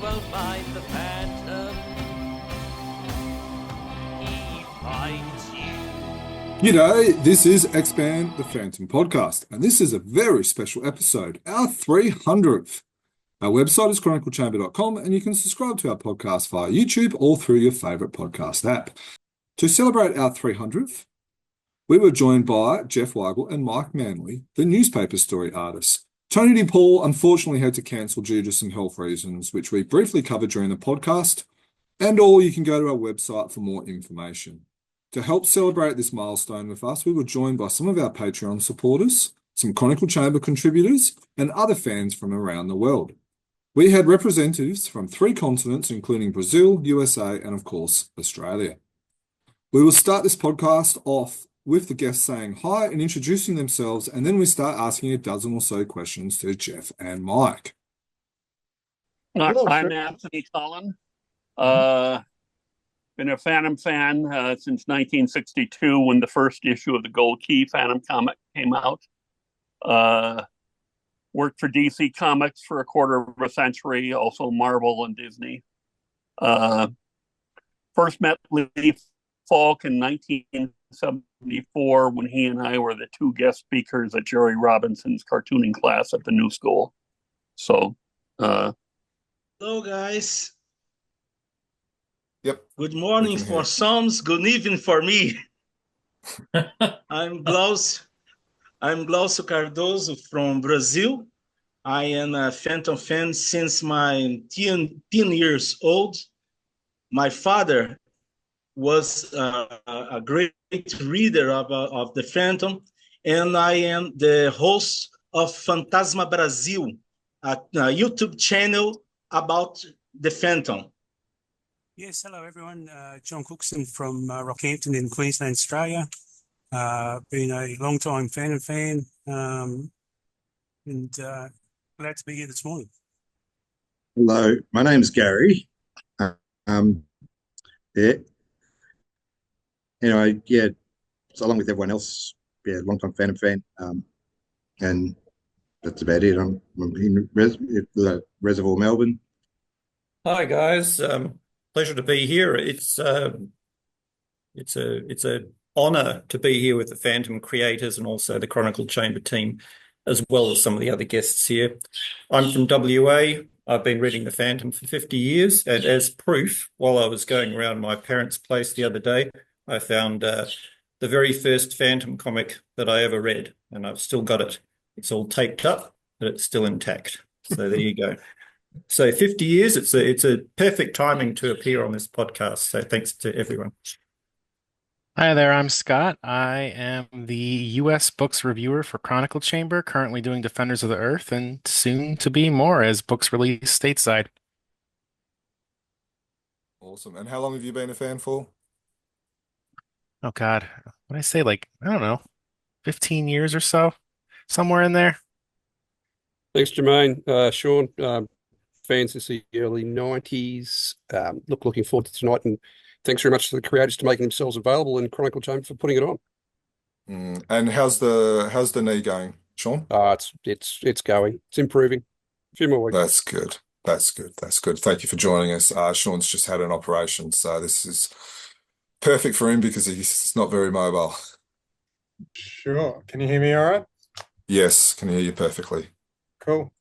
won't find the phantom. He finds you. G'day, this is Expand the Phantom podcast, and this is a very special episode, our 300th. Our website is chroniclechamber.com, and you can subscribe to our podcast via YouTube or through your favorite podcast app. To celebrate our 300th, we were joined by Jeff Weigel and Mike Manley, the newspaper story artists. Tony DePaul unfortunately had to cancel due to some health reasons, which we briefly covered during the podcast, or you can go to our website for more information. To help celebrate this milestone with us, we were joined by some of our Patreon supporters, some Chronicle Chamber contributors, and other fans from around the world. We had representatives from 3 continents, including Brazil, USA, and of course, Australia. We will start this podcast off with the guests saying hi and introducing themselves, and then we start asking a dozen or so questions to Jeff and Mike. I'm Anthony Cullen. Been a Phantom fan since 1962 when the first issue of the Gold Key Phantom comic came out. Worked for DC Comics for a quarter of a century, also Marvel and Disney. First met Lee Falk in 1974 when he and I were the 2 guest speakers at Jerry Robinson's cartooning class at the New School. So, hello, guys. Yep. Good morning for some, good evening for me. I'm Glaucio Cardoso from Brazil. I am a Phantom fan since my 10 years old. My father was a great reader of the Phantom, and I am the host of Fantasma Brasil, a YouTube channel about the Phantom. Yes, hello everyone. John Cookson from Rockhampton in Queensland, Australia. Been a long-time Phantom fan, and glad to be here this morning. Hello, my name's Gary. Anyway, so along with everyone else, long-time Phantom fan, and that's about it. I'm in Reservoir, Melbourne. Hi guys, pleasure to be here. It's a honor to be here with the Phantom creators and also the Chronicle Chamber team, as well as some of the other guests here. I'm from WA. I've been reading the Phantom for 50 years, and as proof, while I was going around my parents' place the other day, I found the very first Phantom comic that I ever read, and I've still got it. It's all taped up, but it's still intact. So there you go. So 50 years, it's a perfect timing to appear on this podcast. So thanks to everyone. Hi there, I'm Scott. I am the U.S. books reviewer for Chronicle Chamber, currently doing Defenders of the Earth, and soon to be more as books release stateside. Awesome. And how long have you been a fan for? Oh God, what did I say? I don't know, 15 years or so, somewhere in there. Thanks, Jermaine. Sean, fans since the early 90s. Looking forward to tonight, and thanks very much to the creators for making themselves available and Chronicle Chamber for putting it on. And how's the knee going, Sean? It's going. It's improving. A few more weeks. That's good. Thank you for joining us. Sean's just had an operation, so this is perfect for him because he's not very mobile. Sure. Can you hear me all right? Yes, can hear you perfectly. Cool.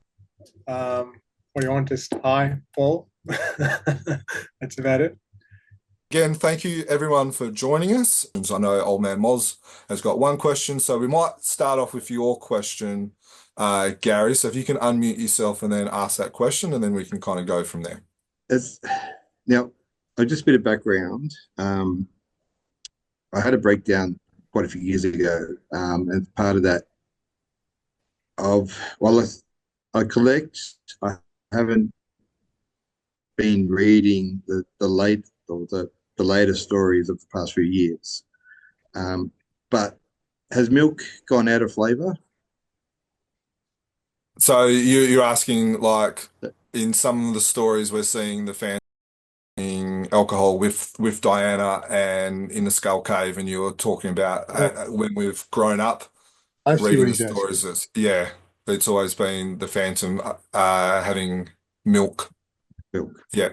What do you want? Just hi, Paul? That's about it. Again, thank you everyone for joining us. I know Old Man Moz has got one question, so we might start off with your question, Gary. So if you can unmute yourself and then ask that question, and then we can kind of go from there. Now, just a bit of background. I had a breakdown quite a few years ago, and part of that I collect. I haven't been reading the latest stories of the past few years, but has milk gone out of flavor? So you're asking, like, in some of the stories we're seeing the fans alcohol with Diana and in the Skull Cave, and you were talking about when we've grown up reading the stories. It's always been the Phantom having milk milk. Yeah.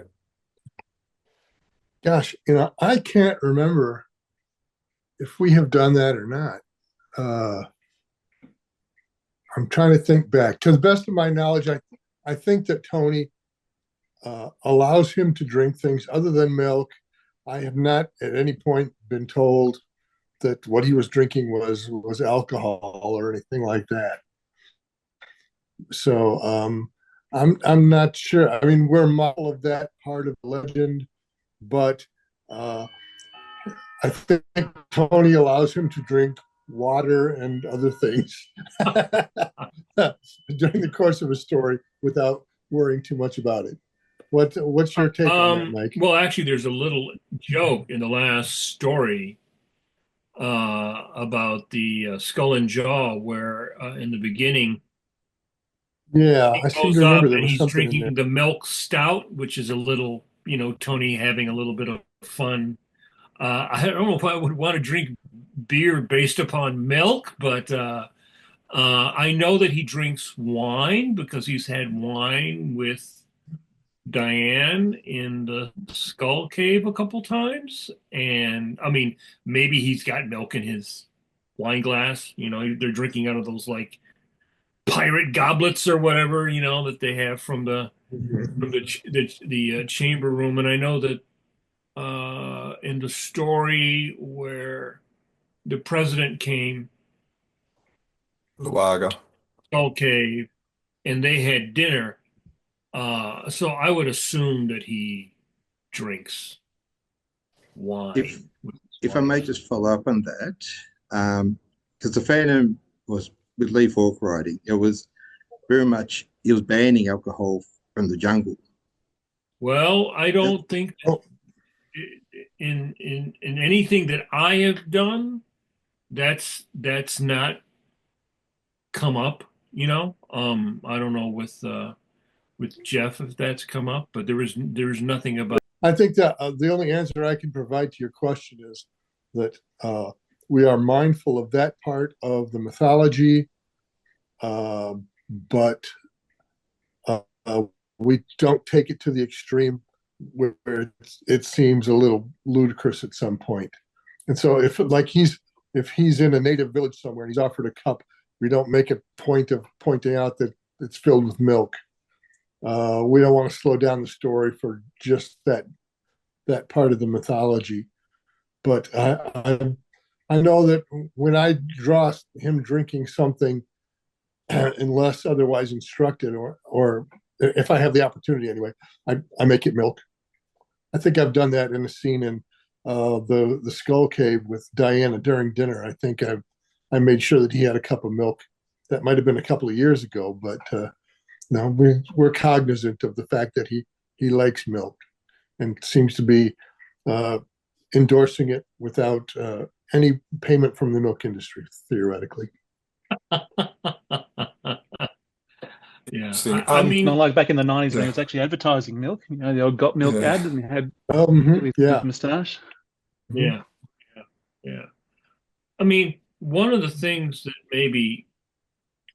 Gosh, I can't remember if we have done that or not. I'm trying to think back. To the best of my knowledge, I think that Tony allows him to drink things other than milk. I have not at any point been told that what he was drinking was alcohol or anything like that. So I'm not sure. I mean, we're model of that part of the legend, but I think Tony allows him to drink water and other things during the course of a story without worrying too much about it. What's your take on that, Mike? Well, actually, there's a little joke in the last story about the skull and jaw, where in the beginning Yeah, he I seem goes to up remember there and was he's something in there. drinking the milk stout, which is a little, Tony having a little bit of fun. I don't know if I would want to drink beer based upon milk, but I know that he drinks wine because he's had wine with Diane in the Skull Cave a couple times. And I mean, maybe he's got milk in his wine glass. They're drinking out of those like pirate goblets or whatever, that they have from the chamber room. And I know that in the story where the president came, Lager. Skull Cave, and they had dinner. So I would assume that he drinks wine. If I may just follow up on that, because the Phantom was with Lee Falk writing, it was very much he was banning alcohol from the jungle. Well, I don't think Oh, in anything that I have done, that's not come up. I don't know with Jeff if that's come up, but there's nothing about. I think that the only answer I can provide to your question is that we are mindful of that part of the mythology, but we don't take it to the extreme where it seems a little ludicrous at some point. And so if he's in a native village somewhere and he's offered a cup, we don't make a point of pointing out that it's filled with milk. We don't want to slow down the story for just that part of the mythology. But I know that when I draw him drinking something, unless otherwise instructed, or if I have the opportunity anyway, I make it milk. I think I've done that in a scene in the Skull Cave with Diana during dinner. I think I made sure that he had a cup of milk. That might have been a couple of years ago, but no, we're cognizant of the fact that he likes milk and seems to be endorsing it without any payment from the milk industry, theoretically. Yeah, See, I mean, Not like back in the 90s when yeah. he was actually advertising milk. The old Got Milk Yeah. ad, and he had with Yeah. moustache. yeah. I mean, one of the things that maybe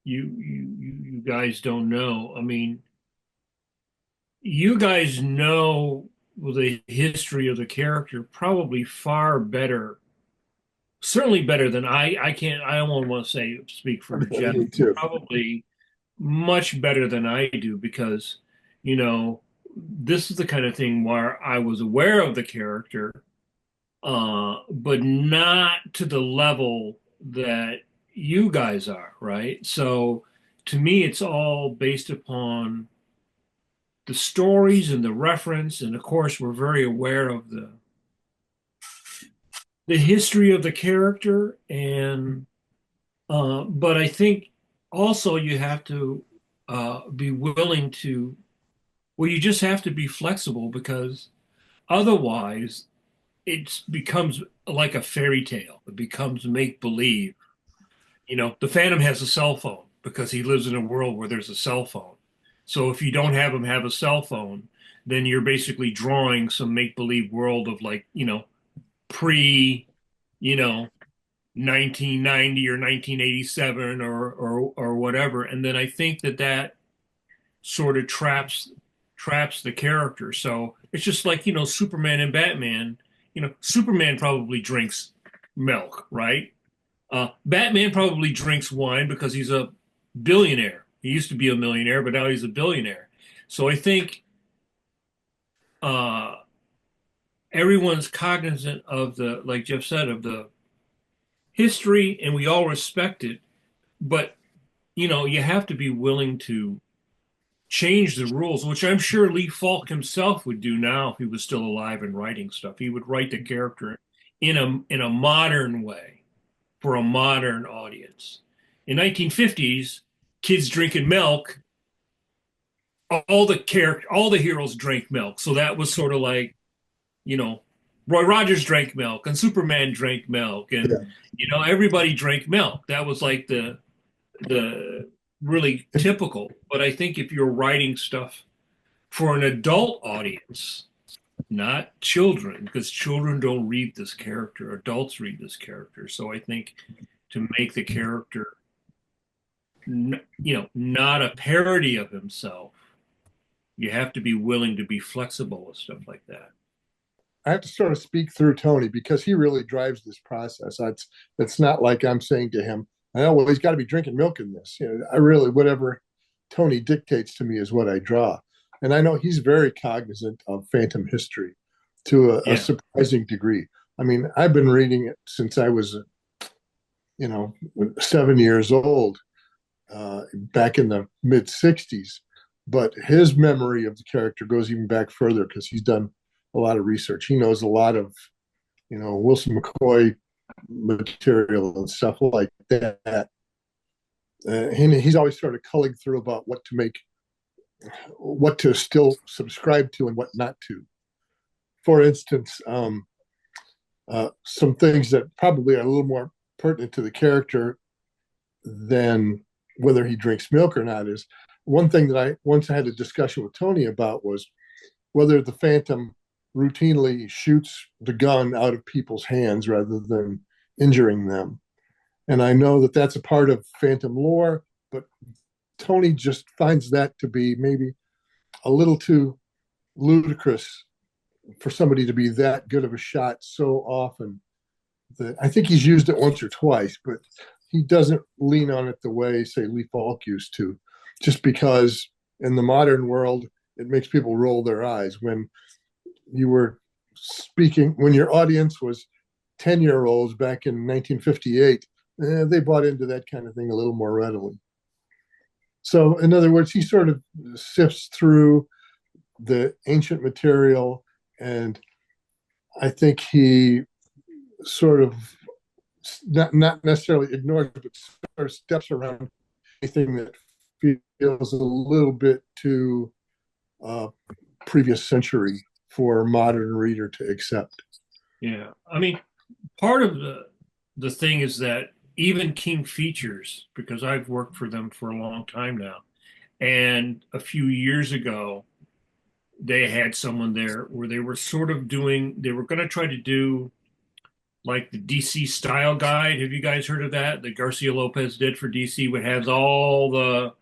you guys don't know. I mean, you guys know the history of the character probably far better, certainly better than I can't. I don't want to speak for Jeff. Me too. Probably much better than I do because, this is the kind of thing where I was aware of the character, but not to the level that you guys are, right? So to me, it's all based upon the stories and the reference, and of course, we're very aware of the history of the character, and but I think also you have to be willing to, well, you just have to be flexible because otherwise it becomes like a fairy tale. It becomes make believe. The Phantom has a cell phone because he lives in a world where there's a cell phone. So if you don't have him have a cell phone, then you're basically drawing some make believe world of like, pre, 1990 or 1987 or whatever. And then I think that sort of traps traps the character. So it's just like, Superman and Batman. Superman probably drinks milk, right? Batman probably drinks wine because he's a billionaire. He used to be a millionaire, but now he's a billionaire. So I think everyone's cognizant of like Jeff said, of the history, and we all respect it. But, you have to be willing to change the rules, which I'm sure Lee Falk himself would do now if he was still alive and writing stuff. He would write the character in a modern way for a modern audience. In 1950s, kids drinking milk, all the heroes drank milk. So that was sort of like, Roy Rogers drank milk and Superman drank milk and everybody drank milk. That was like the really typical. But I think if you're writing stuff for an adult audience, not children, because children don't read this character, adults read this character. So I think to make the character, not a parody of himself, you have to be willing to be flexible with stuff like that. I have to sort of speak through Tony because he really drives this process. It's not like I'm saying to him, well, he's got to be drinking milk in this. I really, whatever Tony dictates to me is what I draw. And I know he's very cognizant of Phantom history to a surprising degree. I mean, I've been reading it since I was, 7 years old, back in the mid 60s. But his memory of the character goes even back further because he's done a lot of research. He knows a lot of, Wilson McCoy material and stuff like that. He's always sort of culling through about what to still subscribe to and what not to. For instance, some things that probably are a little more pertinent to the character than whether he drinks milk or not is one thing that I once had a discussion with Tony about was whether the Phantom routinely shoots the gun out of people's hands rather than injuring them. And I know that that's a part of Phantom lore, but Tony just finds that to be maybe a little too ludicrous for somebody to be that good of a shot so often. That I think he's used it once or twice, but he doesn't lean on it the way, say, Lee Falk used to, just because in the modern world, it makes people roll their eyes. When you were speaking, when your audience was 10-year-olds back in 1958, they bought into that kind of thing a little more readily. So, in other words, he sort of sifts through the ancient material, and I think he sort of not necessarily ignores, but sort of steps around anything that feels a little bit too previous century for a modern reader to accept. Yeah, I mean, part of the thing is that even King Features, because I've worked for them for a long time now, and a few years ago, they had someone there where they were sort of they were going to try to do like the DC style guide. Have you guys heard of that? That Garcia Lopez did for DC, which has all the,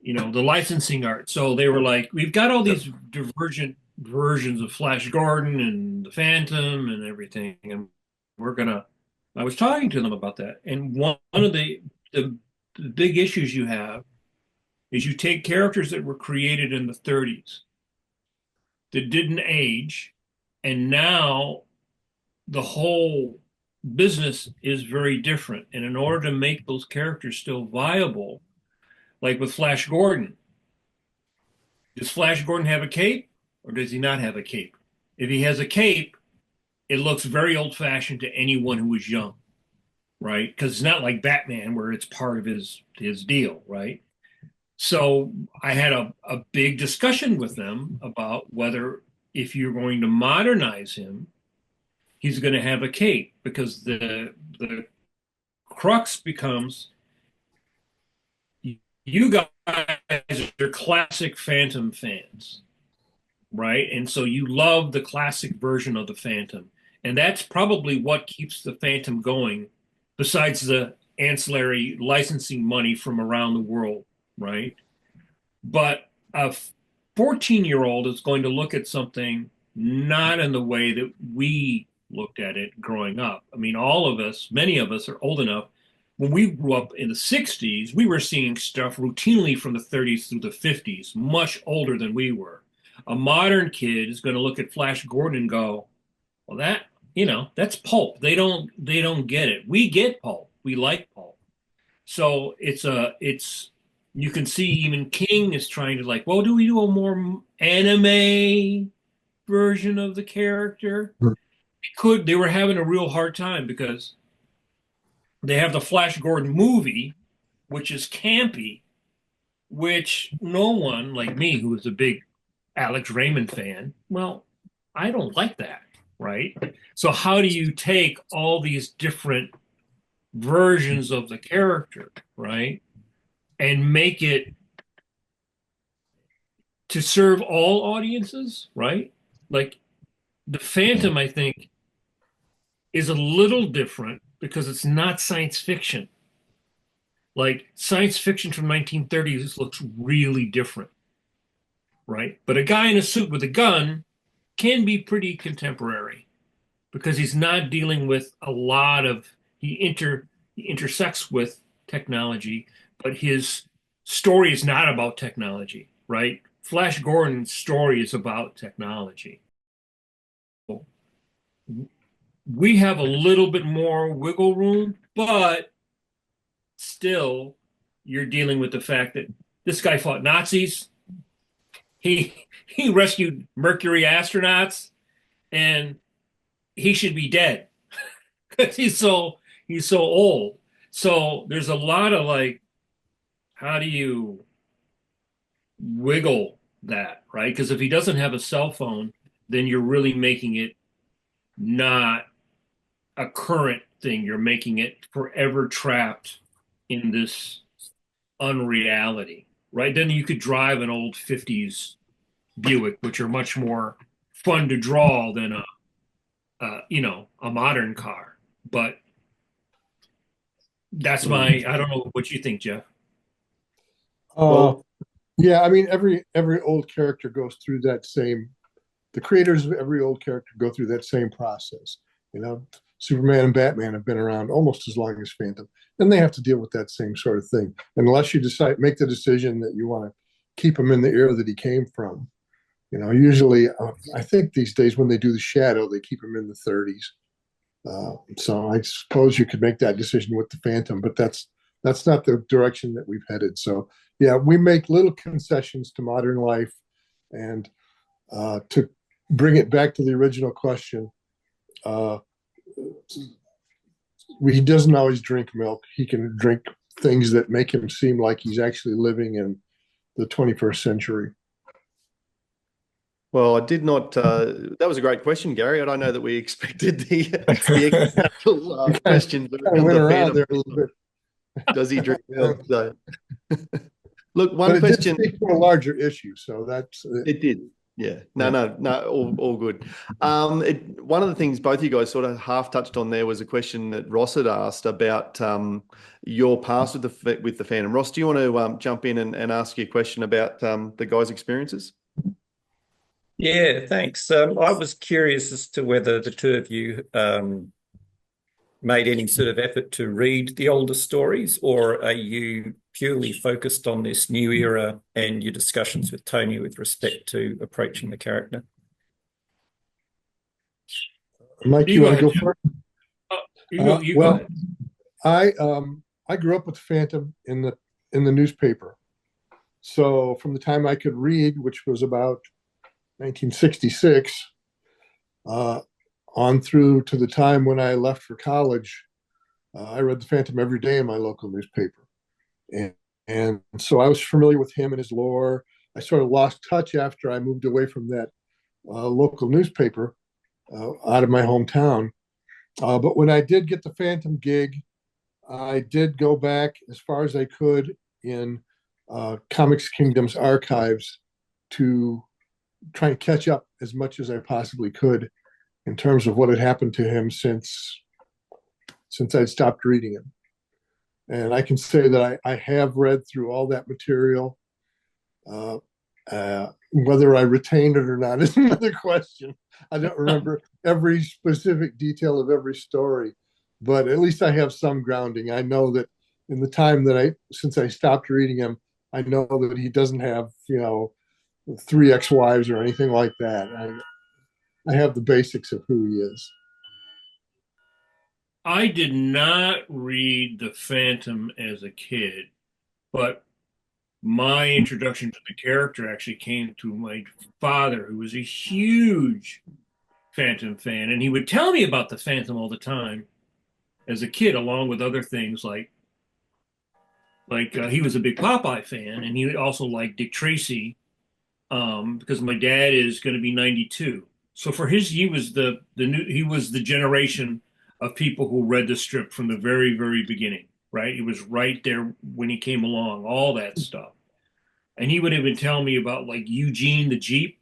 the licensing art. So they were like, we've got all these divergent versions of Flash Gordon and the Phantom and everything. And I was talking to them about that. And one of the big issues you have is you take characters that were created in the 30s that didn't age, and now the whole business is very different. And in order to make those characters still viable, like with Flash Gordon, does Flash Gordon have a cape or does he not have a cape? If he has a cape, it looks very old-fashioned to anyone who is young, right? Because it's not like Batman where it's part of his deal, right? So I had a big discussion with them about whether if you're going to modernize him, he's going to have a cape, because the crux becomes you guys are classic Phantom fans, right? And so you love the classic version of the Phantom. And that's probably what keeps the Phantom going, besides the ancillary licensing money from around the world, right? But a 14-year-old is going to look at something not in the way that we looked at it growing up. I mean, all of us, many of us are old enough. When we grew up in the 60s, we were seeing stuff routinely from the 30s through the 50s, much older than we were. A modern kid is going to look at Flash Gordon and go, well, that, that's pulp. They don't get it. We get pulp. We like pulp. So you can see even King is trying to like, well, do we do a more anime version of the character? They were having a real hard time because they have the Flash Gordon movie, which is campy, which no one like me, who is a big Alex Raymond fan, well, I don't like that, right? So how do you take all these different versions of the character, right, and make it to serve all audiences, right? Like the Phantom, I think, is a little different because it's not science fiction. Like science fiction from 1930s looks really different, right? But a guy in a suit with a gun can be pretty contemporary because he's not dealing with a lot of he intersects with technology, but his story is not about technology, right? Flash Gordon's story is about technology. We have a little bit more wiggle room, but still, you're dealing with the fact that this guy fought Nazis. He rescued Mercury astronauts, and he should be dead because he's so old. So there's a lot of like, how do you wiggle that, right? Because if he doesn't have a cell phone, then you're really making it not a current thing. You're making it forever trapped in this unreality, right? Then you could drive an old 50s Buick, which are much more fun to draw than a modern car. But that's I don't know what you think, Jeff. Yeah, I mean, every old character goes through that same. The creators of every old character go through that same process. Superman and Batman have been around almost as long as Phantom, and they have to deal with that same sort of thing. Unless you make the decision that you want to keep him in the era that he came from. Usually, I think these days when they do the Shadow, they keep him in the 30s. So I suppose you could make that decision with the Phantom, but that's not the direction that we've headed. So yeah, we make little concessions to modern life, and to bring it back to the original question, he doesn't always drink milk. He can drink things that make him seem like he's actually living in the 21st century. Well, I did not. That was a great question, Gary. I don't know that we expected the actual questions. I went around there a little bit. Does he drink milk? So. Look, one question. Did speak to a larger issue, so that's it. Did. Yeah. No. All good. One of the things both of you guys sort of half touched on there was a question that Ross had asked about your past with the Phantom. Ross, do you want to jump in and ask you a question about the guys' experiences? Yeah, thanks. I was curious as to whether the two of you made any sort of effort to read the older stories, or are you purely focused on this new era and your discussions with Tony with respect to approaching the character? Mike, you want to go first? You go ahead. I grew up with Phantom in the newspaper. So from the time I could read, which was about 1966, on through to the time when I left for college, I read the Phantom every day in my local newspaper. And so I was familiar with him and his lore. I sort of lost touch after I moved away from that local newspaper out of my hometown. But when I did get the Phantom gig, I did go back as far as I could in Comics Kingdom's archives to try and catch up as much as I possibly could in terms of what had happened to him since I'd stopped reading him. And I can say that I have read through all that material. whether I retain it or not is another question. I don't remember every specific detail of every story, but at least I have some grounding. I know that in the time that since I stopped reading him, I know that he doesn't have, 3 ex-wives or anything like that. I have the basics of who he is. I did not read The Phantom as a kid, but my introduction to the character actually came to my father, who was a huge Phantom fan, and he would tell me about the Phantom all the time as a kid, along with other things like he was a big Popeye fan, and he also liked Dick Tracy, because my dad is going to be 92. So for he was he was the generation of people who read the strip from the very, very beginning, right? He was right there when he came along, all that stuff. And he would even tell me about like Eugene the Jeep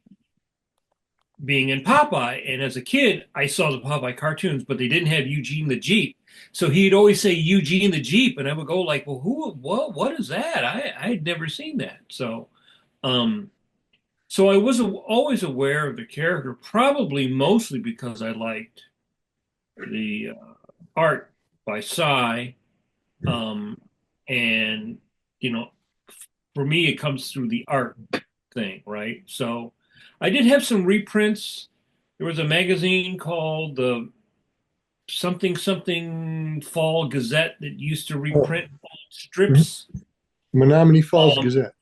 being in Popeye. And as a kid, I saw the Popeye cartoons, but they didn't have Eugene the Jeep. So he'd always say Eugene the Jeep, and I would go like, well, what is that? I had never seen that. So I was always aware of the character, probably mostly because I liked the art by Cy. And, for me, it comes through the art thing, right? So I did have some reprints. There was a magazine called the something Fall Gazette that used to reprint strips. Menominee Falls Gazette.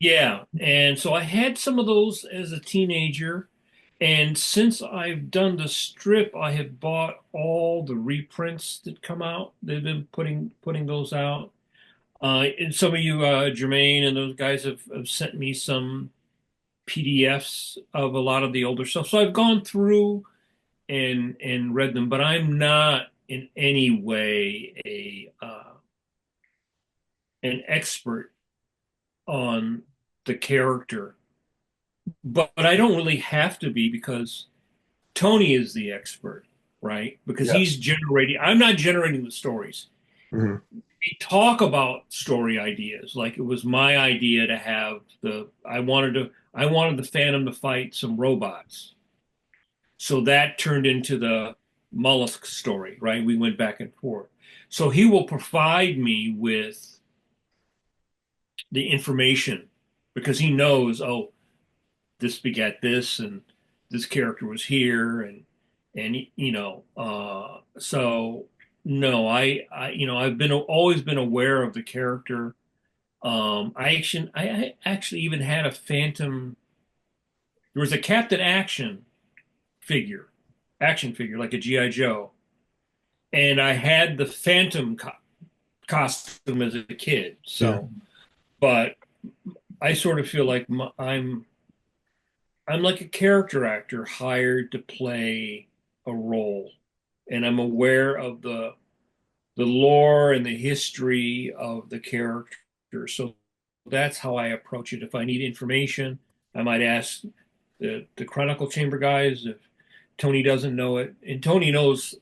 Yeah, and so I had some of those as a teenager, and since I've done the strip, I have bought all the reprints that come out. They've been putting those out. And some of you, Jermaine and those guys have sent me some PDFs of a lot of the older stuff. So I've gone through and read them, but I'm not in any way an expert on the character, but I don't really have to be because Tony is the expert, right? Because he's generating. I'm not generating the stories. Mm-hmm. We talk about story ideas. Like it was my idea to have I wanted the Phantom to fight some robots. So that turned into the mollusk story, right? We went back and forth. So he will provide me with the information because he knows, oh, this begat this, and this character was here, and so no, I I've always been aware of the character. I actually even had a Phantom. There was a Captain action figure like a GI Joe, and I had the Phantom costume as a kid. So, but I sort of feel like I'm like a character actor hired to play a role, and I'm aware of the lore and the history of the character. So that's how I approach it. If I need information, I might ask the Chronicle Chamber guys if Tony doesn't know it, and Tony knows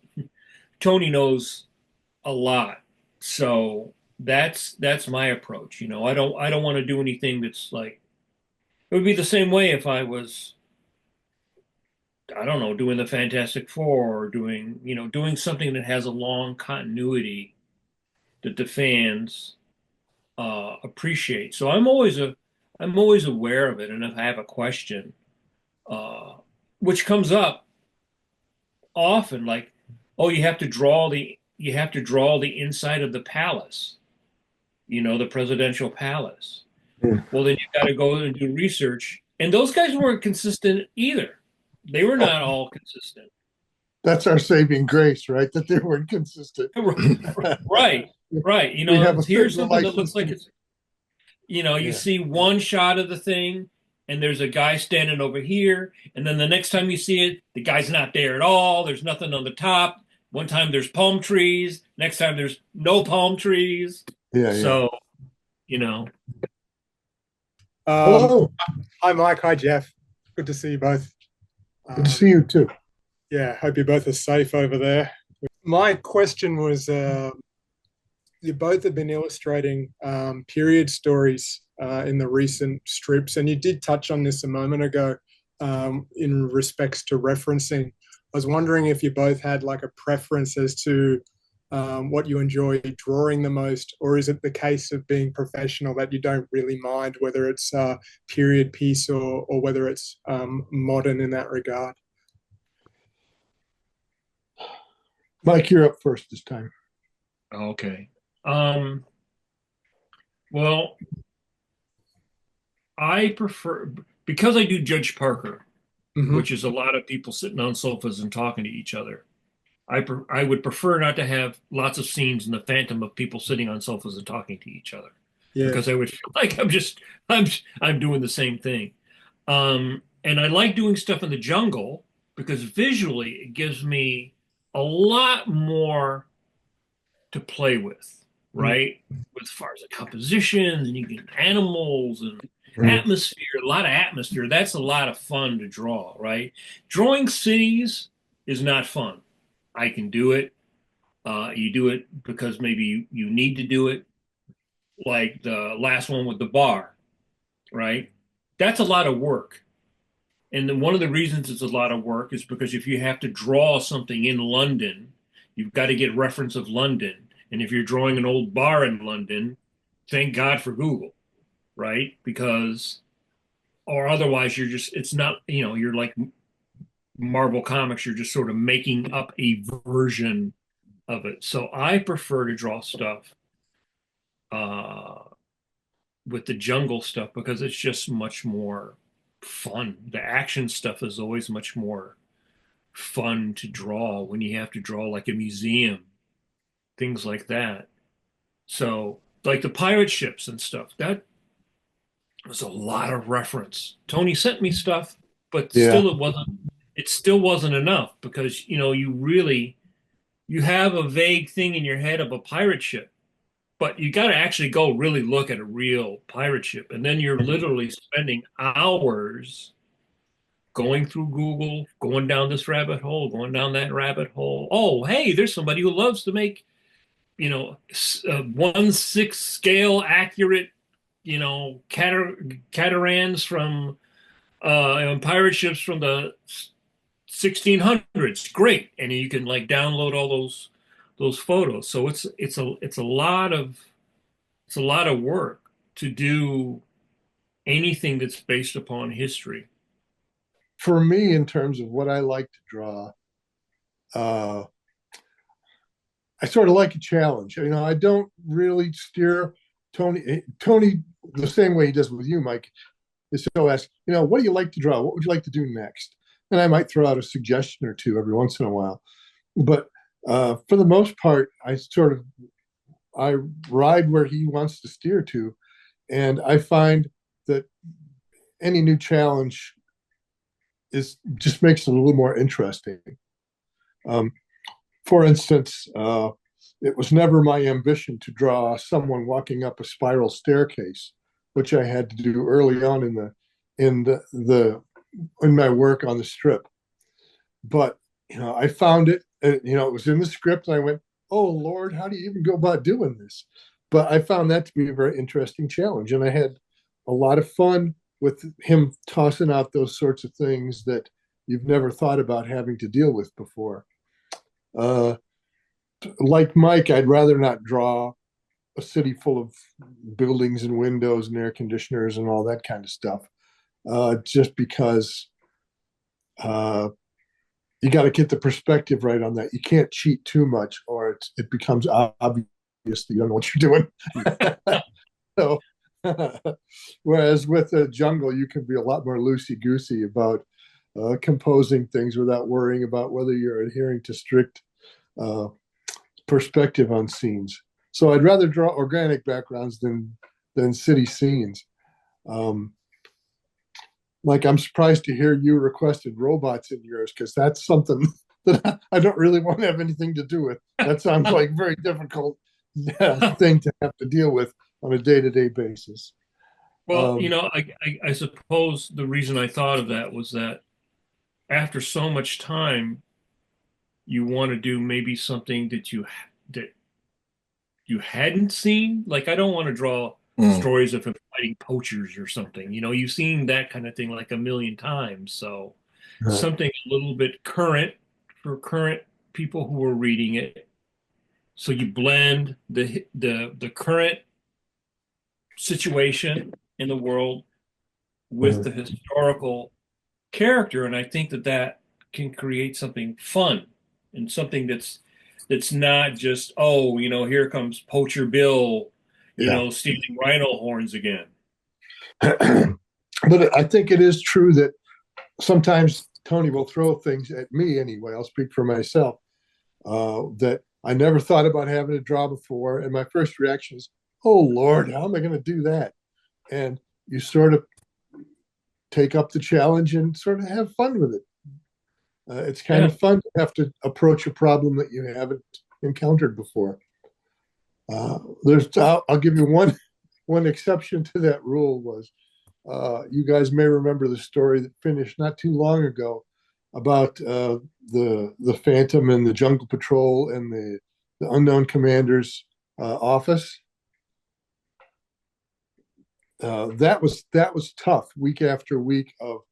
a lot. So that's my approach. I don't want to do anything that's like, it would be the same way if I was, I don't know, doing the Fantastic Four or doing something that has a long continuity that the fans appreciate. So I'm always aware of it, and if I have a question, which comes up often, like, oh, you have to draw the inside of the palace, the presidential palace. Well, then you've got to go and do research. And those guys weren't consistent either. They were not all consistent. That's our saving grace, right? That they weren't consistent. Right. Here's something that looks like it's, you see one shot of the thing, and there's a guy standing over here. And then the next time you see it, the guy's not there at all. There's nothing on the top. One time there's palm trees. Next time there's no palm trees. So, Hello. Hi, Mike. Hi, Jeff. Good to see you both. Good to see you too. Yeah, hope you both are safe over there. My question was, you both have been illustrating period stories in the recent strips. And you did touch on this a moment ago in respects to referencing. I was wondering if you both had like a preference as to what you enjoy drawing the most, or is it the case of being professional that you don't really mind whether it's a period piece or whether it's modern in that regard? Mike, you're up first this time. Okay. Well, I prefer, because I do Judge Parker, which is a lot of people sitting on sofas and talking to each other. I would prefer not to have lots of scenes in the Phantom of people sitting on sofas and talking to each other, because I would feel like I'm doing the same thing. And I like doing stuff in the jungle because visually it gives me a lot more to play with, right? As far as the compositions, and you get animals and atmosphere, a lot of atmosphere. That's a lot of fun to draw, right? Drawing cities is not fun. I can do it. You do it because maybe you need to do it. Like the last one with the bar, right? That's a lot of work. And then one of the reasons it's a lot of work is because if you have to draw something in London, you've got to get reference of London. And if you're drawing an old bar in London, thank God for Google, right? Because, or otherwise you're just, it's not, you're like Marvel Comics, you're just sort of making up a version of it. So I prefer to draw stuff with the jungle stuff because it's just much more fun. The action stuff is always much more fun to draw when you have to draw like a museum, things like that. So like the pirate ships and stuff, that was a lot of reference. Tony sent me stuff, but still it still wasn't enough because you have a vague thing in your head of a pirate ship, but you got to actually go really look at a real pirate ship. And then you're literally spending hours going through Google, going down this rabbit hole, going down that rabbit hole. Oh, hey, there's somebody who loves to make, 1/6 scale accurate, catarans from pirate ships from the 1600s. Great, and you can like download all those photos. So it's a lot of work to do anything that's based upon history. For me, in terms of what I like to draw, I sort of like a challenge. I don't really steer Tony the same way he does with you, Mike. Is so ask, what do you like to draw? What would you like to do next? And I might throw out a suggestion or two every once in a while. But for the most part, I ride where he wants to steer to. And I find that any new challenge just makes it a little more interesting. For instance, it was never my ambition to draw someone walking up a spiral staircase, which I had to do early on in my work on the strip. But I found it. It was in the script, and I went, "Oh Lord, how do you even go about doing this?" But I found that to be a very interesting challenge, and I had a lot of fun with him tossing out those sorts of things that you've never thought about having to deal with before. Like Mike, I'd rather not draw a city full of buildings and windows and air conditioners and all that kind of stuff, just because you got to get the perspective right on that. You can't cheat too much, or it becomes obvious that you don't know what you're doing. So, whereas with a jungle, you can be a lot more loosey-goosey about composing things without worrying about whether you're adhering to strict perspective on scenes. So I'd rather draw organic backgrounds than city scenes. Like, I'm surprised to hear you requested robots in yours, because that's something that I don't really want to have anything to do with. That sounds like a very difficult thing to have to deal with on a day-to-day basis. Well, I suppose the reason I thought of that was that after so much time, you want to do maybe something that you hadn't seen. Like, I don't want to draw stories of him fighting poachers or something. You know, you've seen that kind of thing like a million times. So something a little bit current for current people who are reading it. So you blend the current situation in the world with the historical character, and I think that can create something fun and something that's not just, oh, you know, here comes Poacher Bill, you know, stealing rhino horns again. But I think it is true that sometimes Tony will throw things at me anyway. I'll speak for myself, that I never thought about having to draw before. And my first reaction is, oh, Lord, how am I going to do that? And you sort of take up the challenge and sort of have fun with it. It's kind of fun to have to approach a problem that you haven't encountered before. I'll give you one exception to that rule was, you guys may remember the story that finished not too long ago about the Phantom and the Jungle Patrol and the Unknown Commander's office. That was tough, week after week of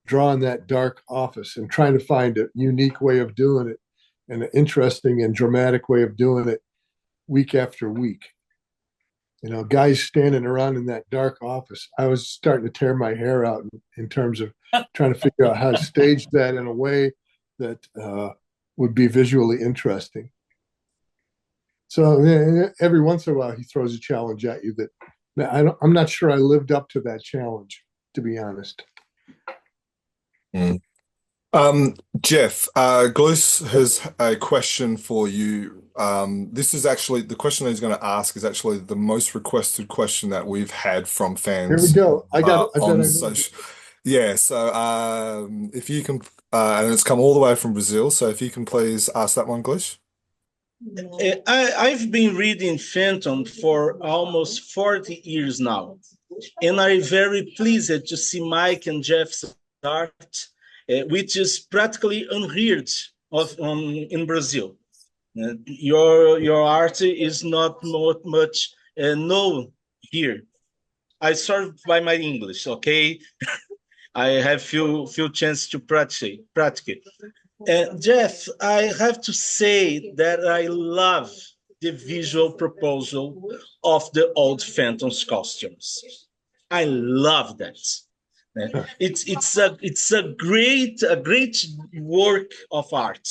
drawing that dark office and trying to find a unique way of doing it and an interesting and dramatic way of doing it week after week. You know, guys standing around in that dark office. I was starting to tear my hair out in terms of trying to figure out how to stage that in a way that would be visually interesting. So every once in a while, he throws a challenge at you that I'm not sure I lived up to that challenge, to be honest. Jeff, Gluce has a question for you. This is actually the question that he's going to ask is actually the most requested question that we've had from fans. Here we go. I bet I know. Yeah, so if you can, and it's come all the way from Brazil, so if you can please ask that one, Gluce. I've been reading Phantom for almost 40 years now, and I'm very pleased to see Mike and Jeff's art, which is practically unheard of in Brazil. Your art is not much known here. I sorry by my English, okay? I have few chance to practice. Jeff, I have to say that I love the visual proposal of the old Phantom's costumes. I love that. It's a great work of art.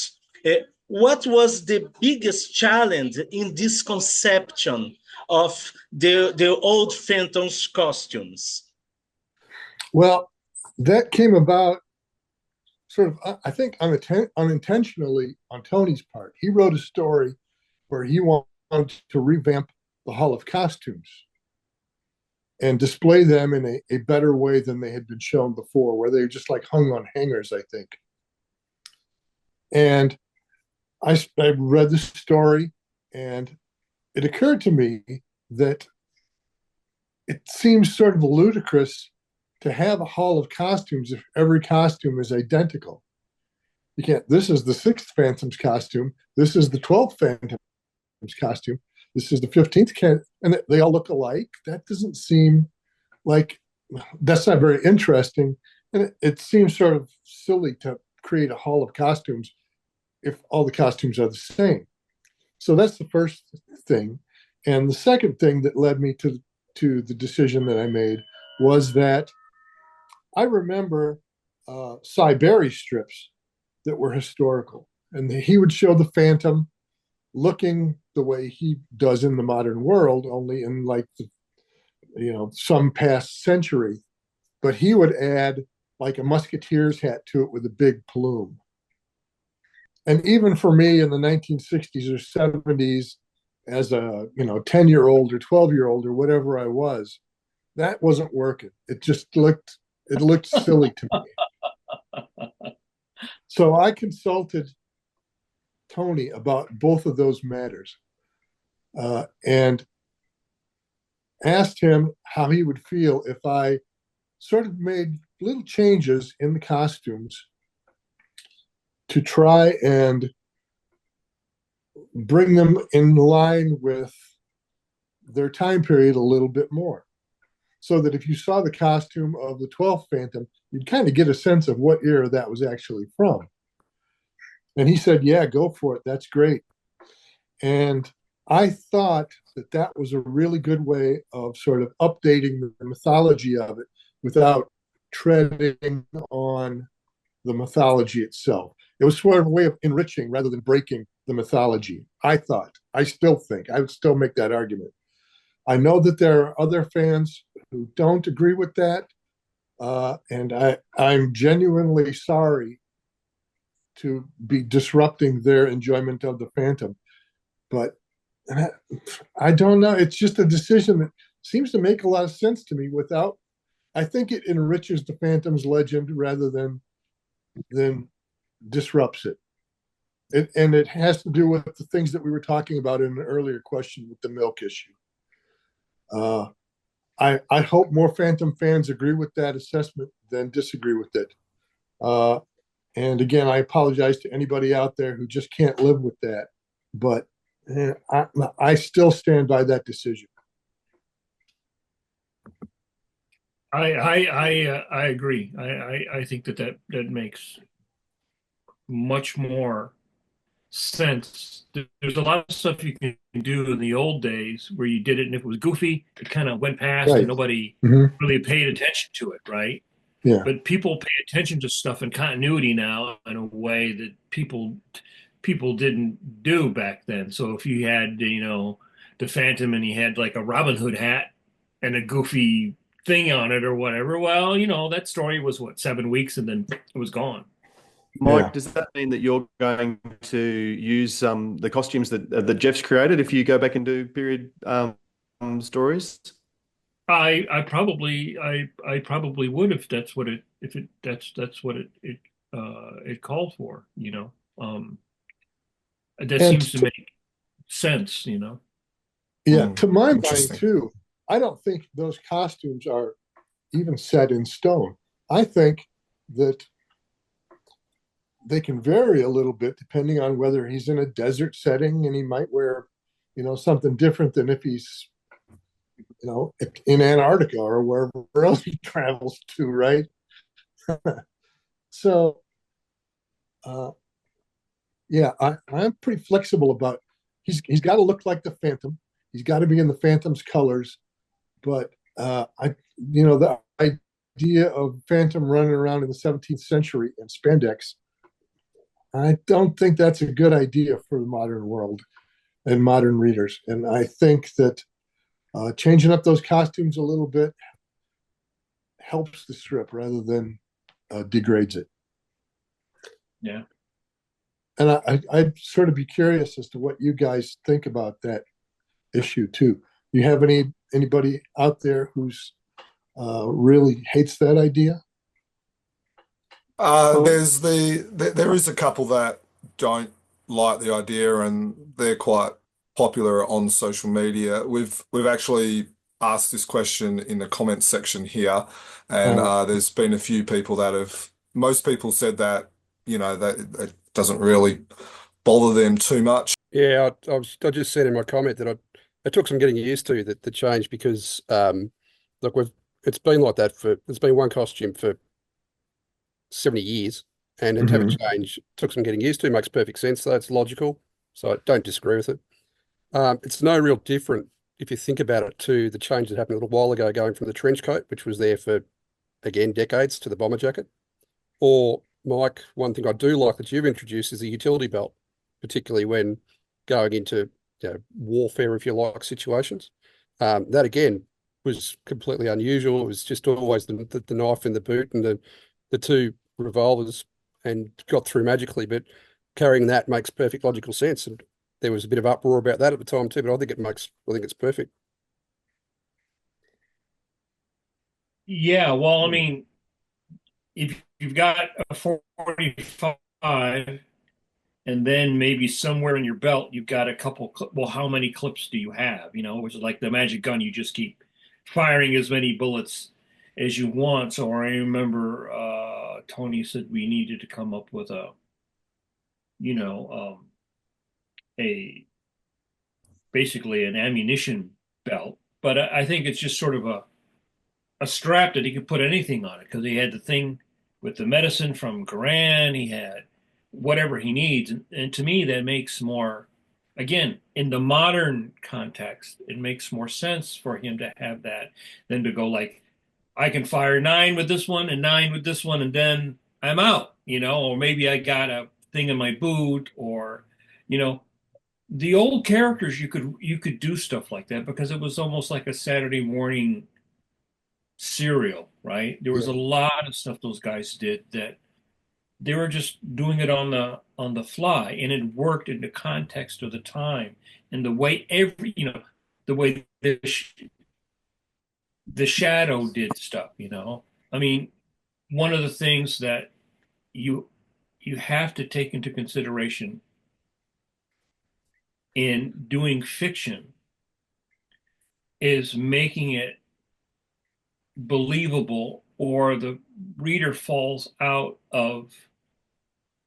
What was the biggest challenge in this conception of the old Phantom's costumes? Well, that came about sort of, I think, unintentionally on Tony's part. He wrote a story where he wanted to revamp the Hall of Costumes and display them in a better way than they had been shown before, where they were just like hung on hangers, I think. And I read the story, and it occurred to me that it seems sort of ludicrous to have a hall of costumes if every costume is identical. You can't, this is the 6th Phantom's costume, this is the 12th Phantom's costume, this is the 15th, and they all look alike. That doesn't seem like, that's not very interesting. And it seems sort of silly to create a hall of costumes if all the costumes are the same. So that's the first thing. And the second thing that led me to the decision that I made was that I remember Cy Berry strips that were historical. And he would show the Phantom looking the way he does in the modern world, only in like some past century. But he would add like a musketeer's hat to it with a big plume. And even for me in the 1960s or 70s, as a 10-year-old or 12-year-old or whatever I was, that wasn't working. It looked silly to me. So I consulted Tony about both of those matters and asked him how he would feel if I sort of made little changes in the costumes to try and bring them in line with their time period a little bit more. so that if you saw the costume of the 12th Phantom, you'd kind of get a sense of what era that was actually from. And he said, yeah, go for it. That's great. And I thought that that was a really good way of sort of updating the mythology of it without treading on the mythology itself. It was sort of a way of enriching rather than breaking the mythology. I thought, I still think, I would still make that argument. I know that there are other fans who don't agree with that. And I'm genuinely sorry to be disrupting their enjoyment of the Phantom. But I don't know. It's just a decision that seems to make a lot of sense to me without, I think it enriches the Phantom's legend rather than disrupts it. And it has to do with the things that we were talking about in an earlier question with the milk issue. I hope more Phantom fans agree with that assessment than disagree with it. And again, I apologize to anybody out there who just can't live with that. But I still stand by that decision. I agree. I think that makes much more sense. There's a lot of stuff you can do in the old days where you did it, and if it was goofy, it kind of went past Right. and nobody Mhm. really paid attention to it, right? Yeah. But people pay attention to stuff in continuity now in a way that people didn't do back then. So if you had, the Phantom and he had like a Robin Hood hat and a goofy thing on it or whatever, well, that story was what, 7 weeks and then it was gone. Mike, Yeah. does that mean that you're going to use the costumes that Jeff's created if you go back and do period stories? I probably would if that's what that's what it called for, that And seems to make sense, yeah, to my mind Interesting. too, I don't think those costumes are even set in stone. I think that they can vary a little bit depending on whether he's in a desert setting and he might wear, something different than if he's, in Antarctica or wherever else he travels to, right? So, yeah, I'm pretty flexible about. He's got to look like the Phantom. He's got to be in the Phantom's colors, but the idea of Phantom running around in the 17th century in spandex, I don't think that's a good idea for the modern world and modern readers. And I think that changing up those costumes a little bit helps the strip rather than degrades it. Yeah. And I'd sort of be curious as to what you guys think about that issue too. You have anybody out there who's really hates that idea? There is a couple that don't like the idea, and they're quite popular on social media. We've actually asked this question in the comments section here, and there's been a few people most people said that, that it doesn't really bother them too much. Yeah, I just said in my comment that it took some getting used to the change because look, it's been like that it's been one costume for 70 years, and to have a change took some getting used to. Makes perfect sense, though. It's logical, so I don't disagree with it. It's no real different if you think about it to the change that happened a little while ago, going from the trench coat, which was there for, again, decades, to the bomber jacket. Or, Mike, one thing I do like that you've introduced is the utility belt, particularly when going into warfare, if you like, situations. That, again, was completely unusual. It was just always the knife in the boot and the two revolvers, and got through magically. But carrying that makes perfect logical sense. And there was a bit of uproar about that at the time too, but I think it's perfect. Yeah, well, I mean, if you've got a 45 and then maybe somewhere in your belt you've got a couple well, how many clips do you have? Which is like the magic gun, you just keep firing as many bullets as you want. So I remember Tony said we needed to come up with a basically an ammunition belt, but I think it's just sort of a strap that he could put anything on it because he had the thing with the medicine from Quran. He had whatever he needs. And to me, that makes more, again, in the modern context, it makes more sense for him to have that than to go like, I can fire 9 with this one and 9 with this one, and then I'm out, or maybe I got a thing in my boot, or, the old characters you could do stuff like that because it was almost like a Saturday morning serial, right? There was a lot of stuff those guys did that they were just doing it on the fly, and it worked in the context of the time and the way the way the Shadow did stuff. I mean, one of the things that you have to take into consideration in doing fiction is making it believable, or the reader falls out of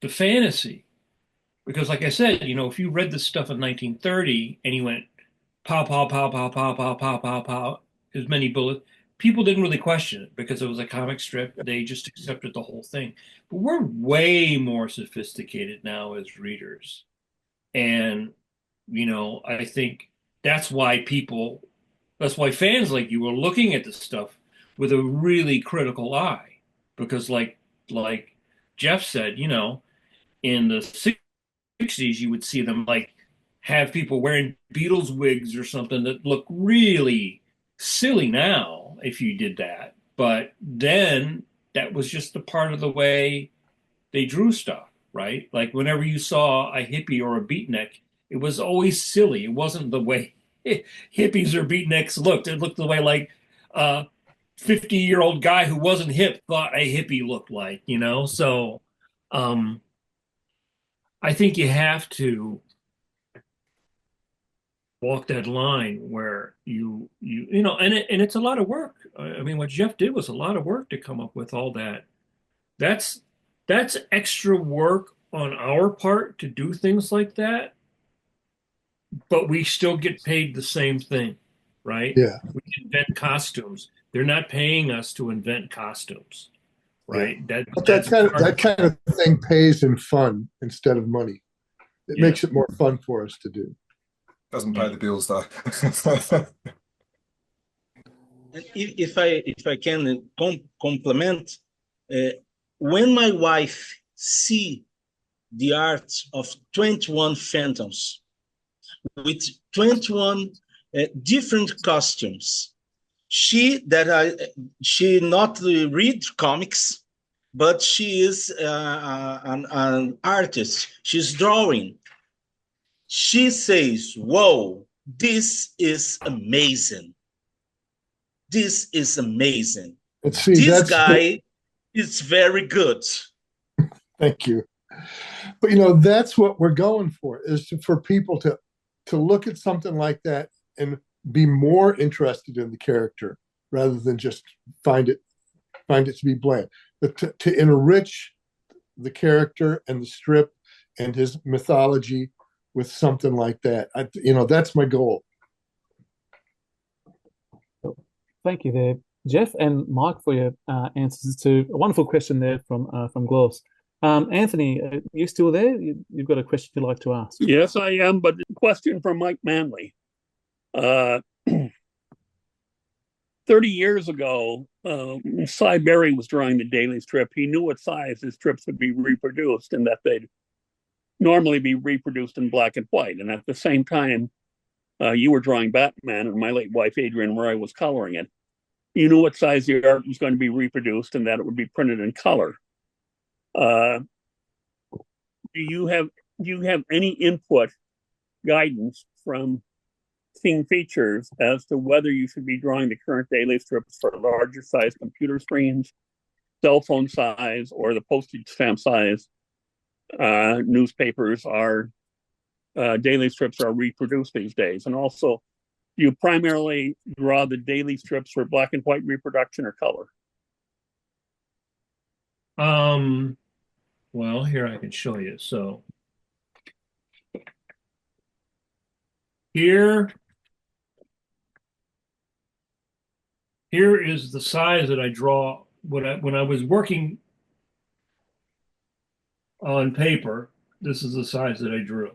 the fantasy. Because like I said, if you read this stuff in 1930 and you went pow, pow, pow, pow, pow, pow, pow, pow, pow, as many bullets, people didn't really question it because it was a comic strip. They just accepted the whole thing. But we're way more sophisticated now as readers. And, I think that's why fans like you were looking at this stuff with a really critical eye. Because like Jeff said, in the 60s, you would see them like have people wearing Beatles wigs or something that look really silly now if you did that. But then that was just a part of the way they drew stuff, right? Like whenever you saw a hippie or a beatnik, it was always silly. It wasn't the way hippies or beatniks looked. It looked the way like a 50-year-old guy who wasn't hip thought a hippie looked like, So I think you have to walk that line where and it's a lot of work. I mean, what Jeff did was a lot of work to come up with all that. That's extra work on our part to do things like that, but we still get paid the same thing, right? Yeah. We invent costumes. They're not paying us to invent costumes, right? Yeah. But that kind of thing pays in fun instead of money. It makes it more fun for us to do. Doesn't pay the bills though. If I can complement, when my wife see the art of 21 phantoms with 21 different costumes, she not read comics, but she is an artist. She's drawing. She says, "Whoa, this is amazing. This is amazing. This guy is very good." Thank you. But that's what we're going for, is for people to look at something like that and be more interested in the character rather than just find it to be bland. But to enrich the character and the strip and his mythology with something like that. That's my goal. Thank you there, Jeff and Mike, for your answers to a wonderful question there from Gloss. Anthony, are you still there? You've got a question you'd like to ask. Yes, I am, but a question from Mike Manley. 30 years ago, Cy Berry was drawing the daily strip. He knew what size his strips would be reproduced and that they'd normally be reproduced in black and white. And at the same time, you were drawing Batman, and my late wife, Adrienne Roy, was coloring it. You knew what size the art was going to be reproduced and that it would be printed in color. Do you have any input, guidance from King Features as to whether you should be drawing the current daily strips for larger size computer screens, cell phone size, or the postage stamp size newspapers are daily strips are reproduced these days? And also, do you primarily draw the daily strips for black and white reproduction or color? Well, here I can show you. So here here is the size that I draw when I was working on paper. This is the size that I drew.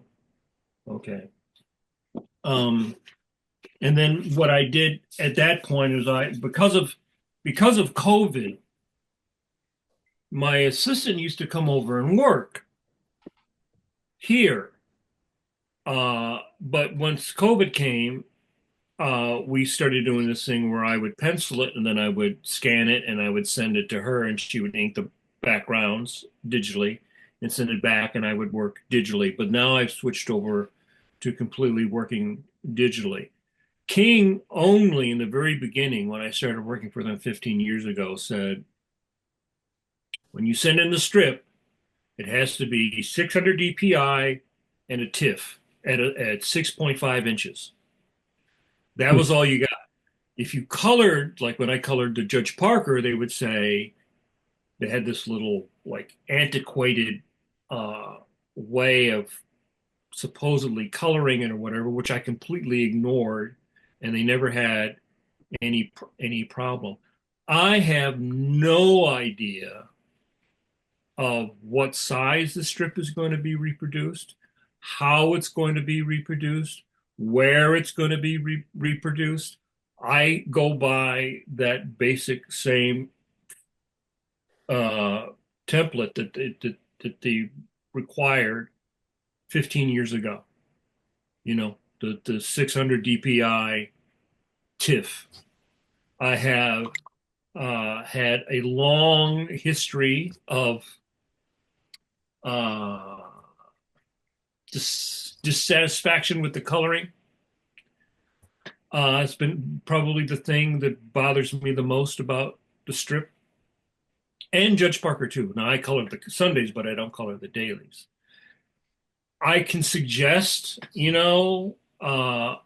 Okay. And then what I did at that point is because of COVID, my assistant used to come over and work here. But once COVID came, we started doing this thing where I would pencil it and then I would scan it and I would send it to her and she would ink the backgrounds digitally and send it back and I would work digitally. But now I've switched over to completely working digitally. King only in the very beginning, when I started working for them 15 years ago, said, when you send in the strip, it has to be 600 DPI and a TIFF at 6.5 inches. That was all you got. If you colored, like when I colored the Judge Parker, they would say they had this little like antiquated way of supposedly coloring it or whatever, which I completely ignored, and they never had any problem. I have no idea of what size the strip is going to be reproduced, how it's going to be reproduced, where it's going to be reproduced. I go by that basic same template that they required 15 years ago. You know, the 600 DPI TIFF. I have had a long history of dissatisfaction with the coloring. It's been probably the thing that bothers me the most about the strip. And Judge Parker too. Now I color the Sundays, but I don't color the dailies. I can suggest,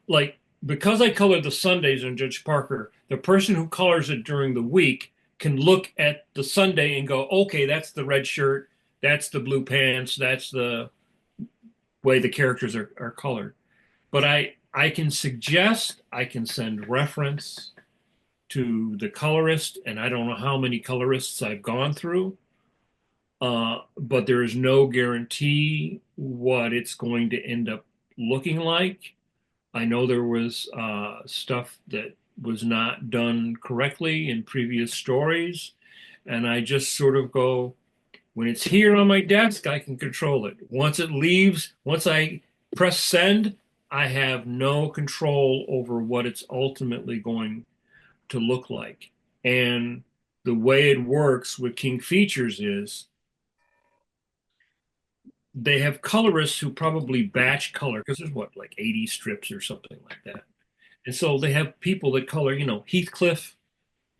like because I color the Sundays on Judge Parker, the person who colors it during the week can look at the Sunday and go, okay, that's the red shirt, that's the blue pants, that's the way the characters are colored. But I can suggest, I can send reference to the colorist, and I don't know how many colorists I've gone through, but there is no guarantee what it's going to end up looking like. I know there was stuff that was not done correctly in previous stories, and I just sort of go, when it's here on my desk, I can control it. Once it leaves, once I press send, I have no control over what it's ultimately going to look like. And the way it works with King Features is they have colorists who probably batch color because there's like 80 strips or something like that. And so they have people that color, Heathcliff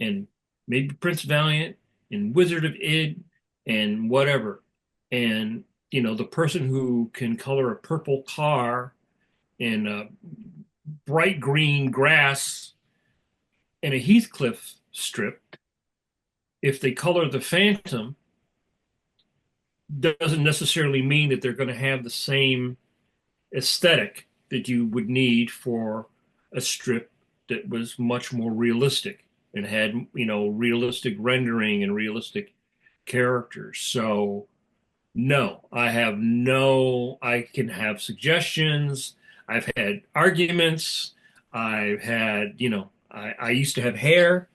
and maybe Prince Valiant and Wizard of Id and whatever. And, the person who can color a purple car and a bright green grass in a Heathcliff strip, if they color the Phantom, doesn't necessarily mean that they're going to have the same aesthetic that you would need for a strip that was much more realistic and had, realistic rendering and realistic characters. So no, I can have suggestions. I've had arguments. I've had, I used to have hair,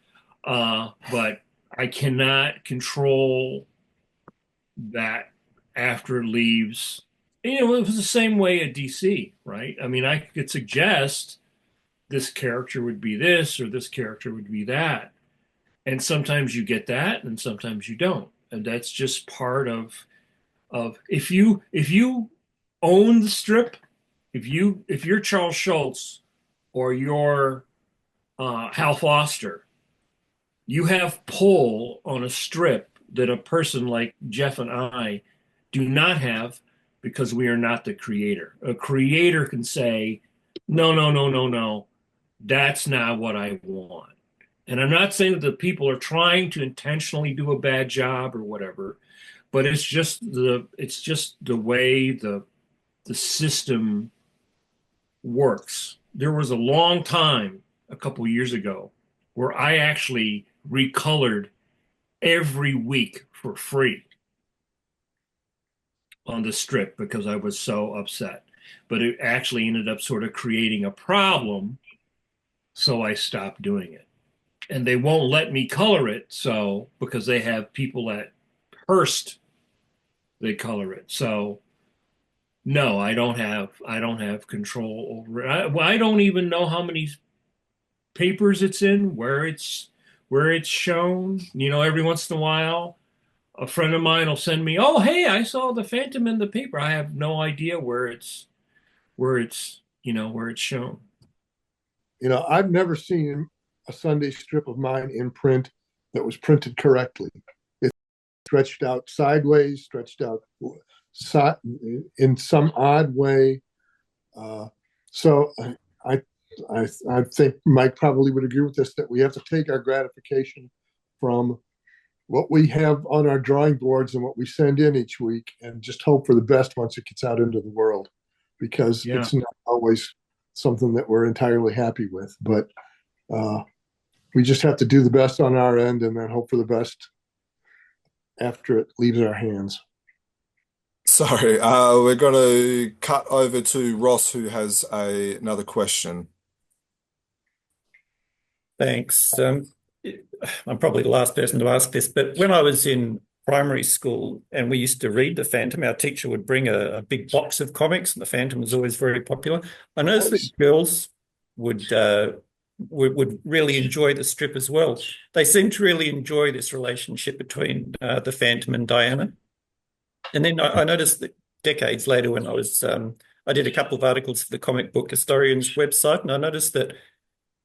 but I cannot control that after it leaves. It was the same way at DC, right? I mean, I could suggest this character would be this or this character would be that. And sometimes you get that and sometimes you don't. And that's just part of if you own the strip, if you're Charles Schultz or you're Hal Foster, you have pull on a strip that a person like Jeff and I do not have because we are not the creator. A creator can say, no, no, no, no, no, that's not what I want. And I'm not saying that the people are trying to intentionally do a bad job or whatever, but it's just the way the system works. There was a long time, a couple years ago, where I actually recolored every week for free on the strip because I was so upset. But it actually ended up sort of creating a problem, so I stopped doing it. And they won't let me color it, so because they have people at Hearst, they color it. So no, I don't have control over it. I don't even know how many papers it's in, where it's shown. Every once in a while, a friend of mine will send me, "Oh, hey, I saw the Phantom in the paper." I have no idea where it's shown. I've never seen a Sunday strip of mine in print that was printed correctly. It's stretched out sideways, stretched out in some odd way. So I think Mike probably would agree with this, that we have to take our gratification from what we have on our drawing boards and what we send in each week, and just hope for the best once it gets out into the world, because Yeah. it's not always something that we're entirely happy with. But we just have to do the best on our end and then hope for the best after it leaves our hands. Sorry, we're going to cut over to Ross, who has another question. Thanks. I'm probably the last person to ask this, but when I was in primary school and we used to read the Phantom, our teacher would bring a big box of comics, and the Phantom was always very popular. I noticed that girls would really enjoy the strip as well. They seem to really enjoy this relationship between the Phantom and Diana. And then I noticed that decades later, when I did a couple of articles for the Comic Book Historians website, and I noticed that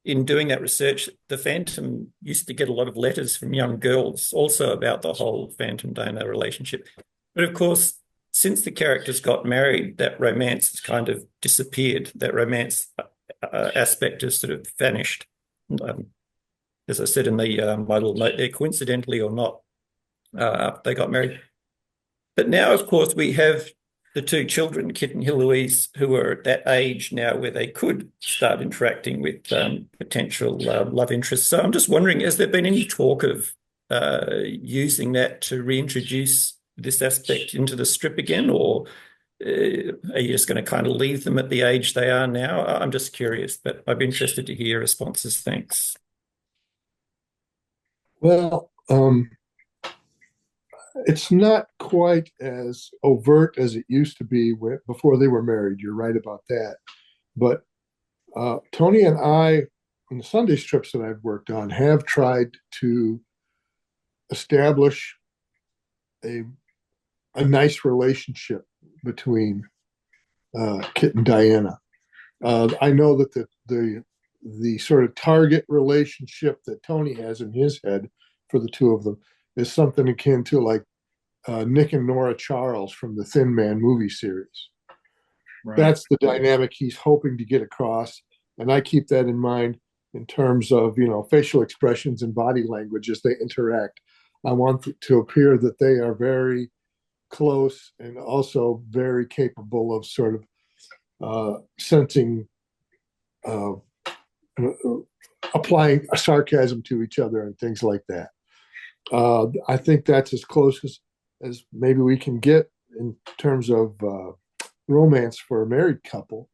in doing that research, the Phantom used to get a lot of letters from young girls also about the whole Phantom-Diana relationship. But of course, since the characters got married, that romance has kind of disappeared. That romance aspect has sort of vanished. As I said in my little note there, coincidentally or not, they got married. But now, of course, we have the two children, Kit and Heloise, who are at that age now where they could start interacting with potential love interests. So I'm just wondering, has there been any talk of using that to reintroduce this aspect into the strip again, or are you just going to kind of leave them at the age they are now? I'm just curious, but I'd be interested to hear your responses. Thanks. Well, it's not quite as overt as it used to be before they were married. You're right about that. But Tony and I, in the Sunday strips that I've worked on, have tried to establish a nice relationship between Kit and Diana. I know that the sort of target relationship that Tony has in his head for the two of them is something akin to like Nick and Nora Charles from the Thin Man movie series. Right. That's the dynamic he's hoping to get across. And I keep that in mind in terms of, facial expressions and body language as they interact. I want it to appear that they are very close and also very capable of sort of sensing, applying a sarcasm to each other and things like that. I think that's as close as maybe we can get in terms of romance for a married couple.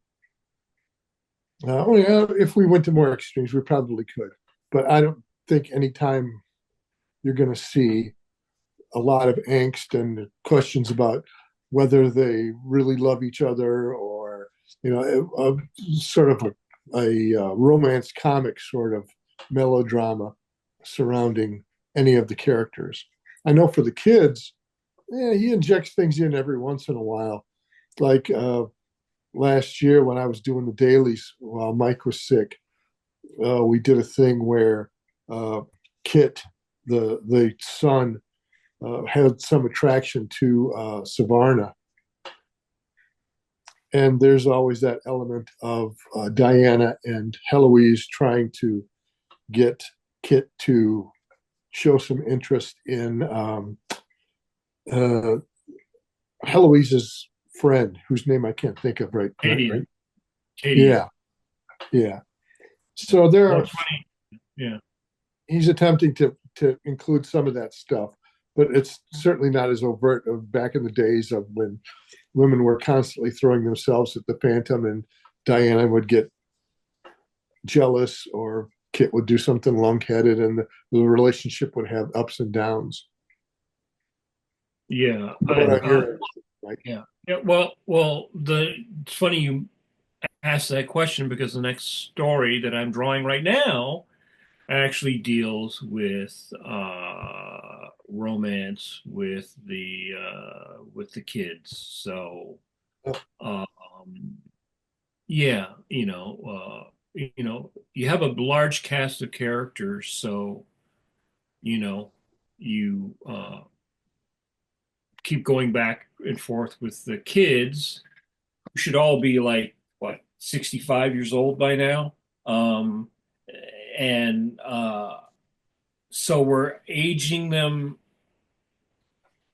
If we went to more extremes, we probably could. But I don't think anytime you're going to see a lot of angst and questions about whether they really love each other, or sort of a romance comic sort of melodrama surrounding any of the characters. I know for the kids, he injects things in every once in a while. Like last year when I was doing the dailies while Mike was sick, we did a thing where Kit, the son, had some attraction to Savarna. And there's always that element of Diana and Heloise trying to get Kit to show some interest in Heloise's friend, whose name I can't think of right. Katie. Yeah. So there are. Funny. Yeah. he's attempting to include some of that stuff, but it's certainly not as overt of back in the days of when women were constantly throwing themselves at the Phantom, and Diana would get jealous, or Kit would do something long-headed, and the relationship would have ups and downs. Yeah. Yeah. Yeah. Well, it's funny you asked that question, because the next story that I'm drawing right now actually deals with romance with the kids. So, yeah, you have a large cast of characters, so you keep going back and forth with the kids, who should all be like, what, 65 years old by now. And so we're aging them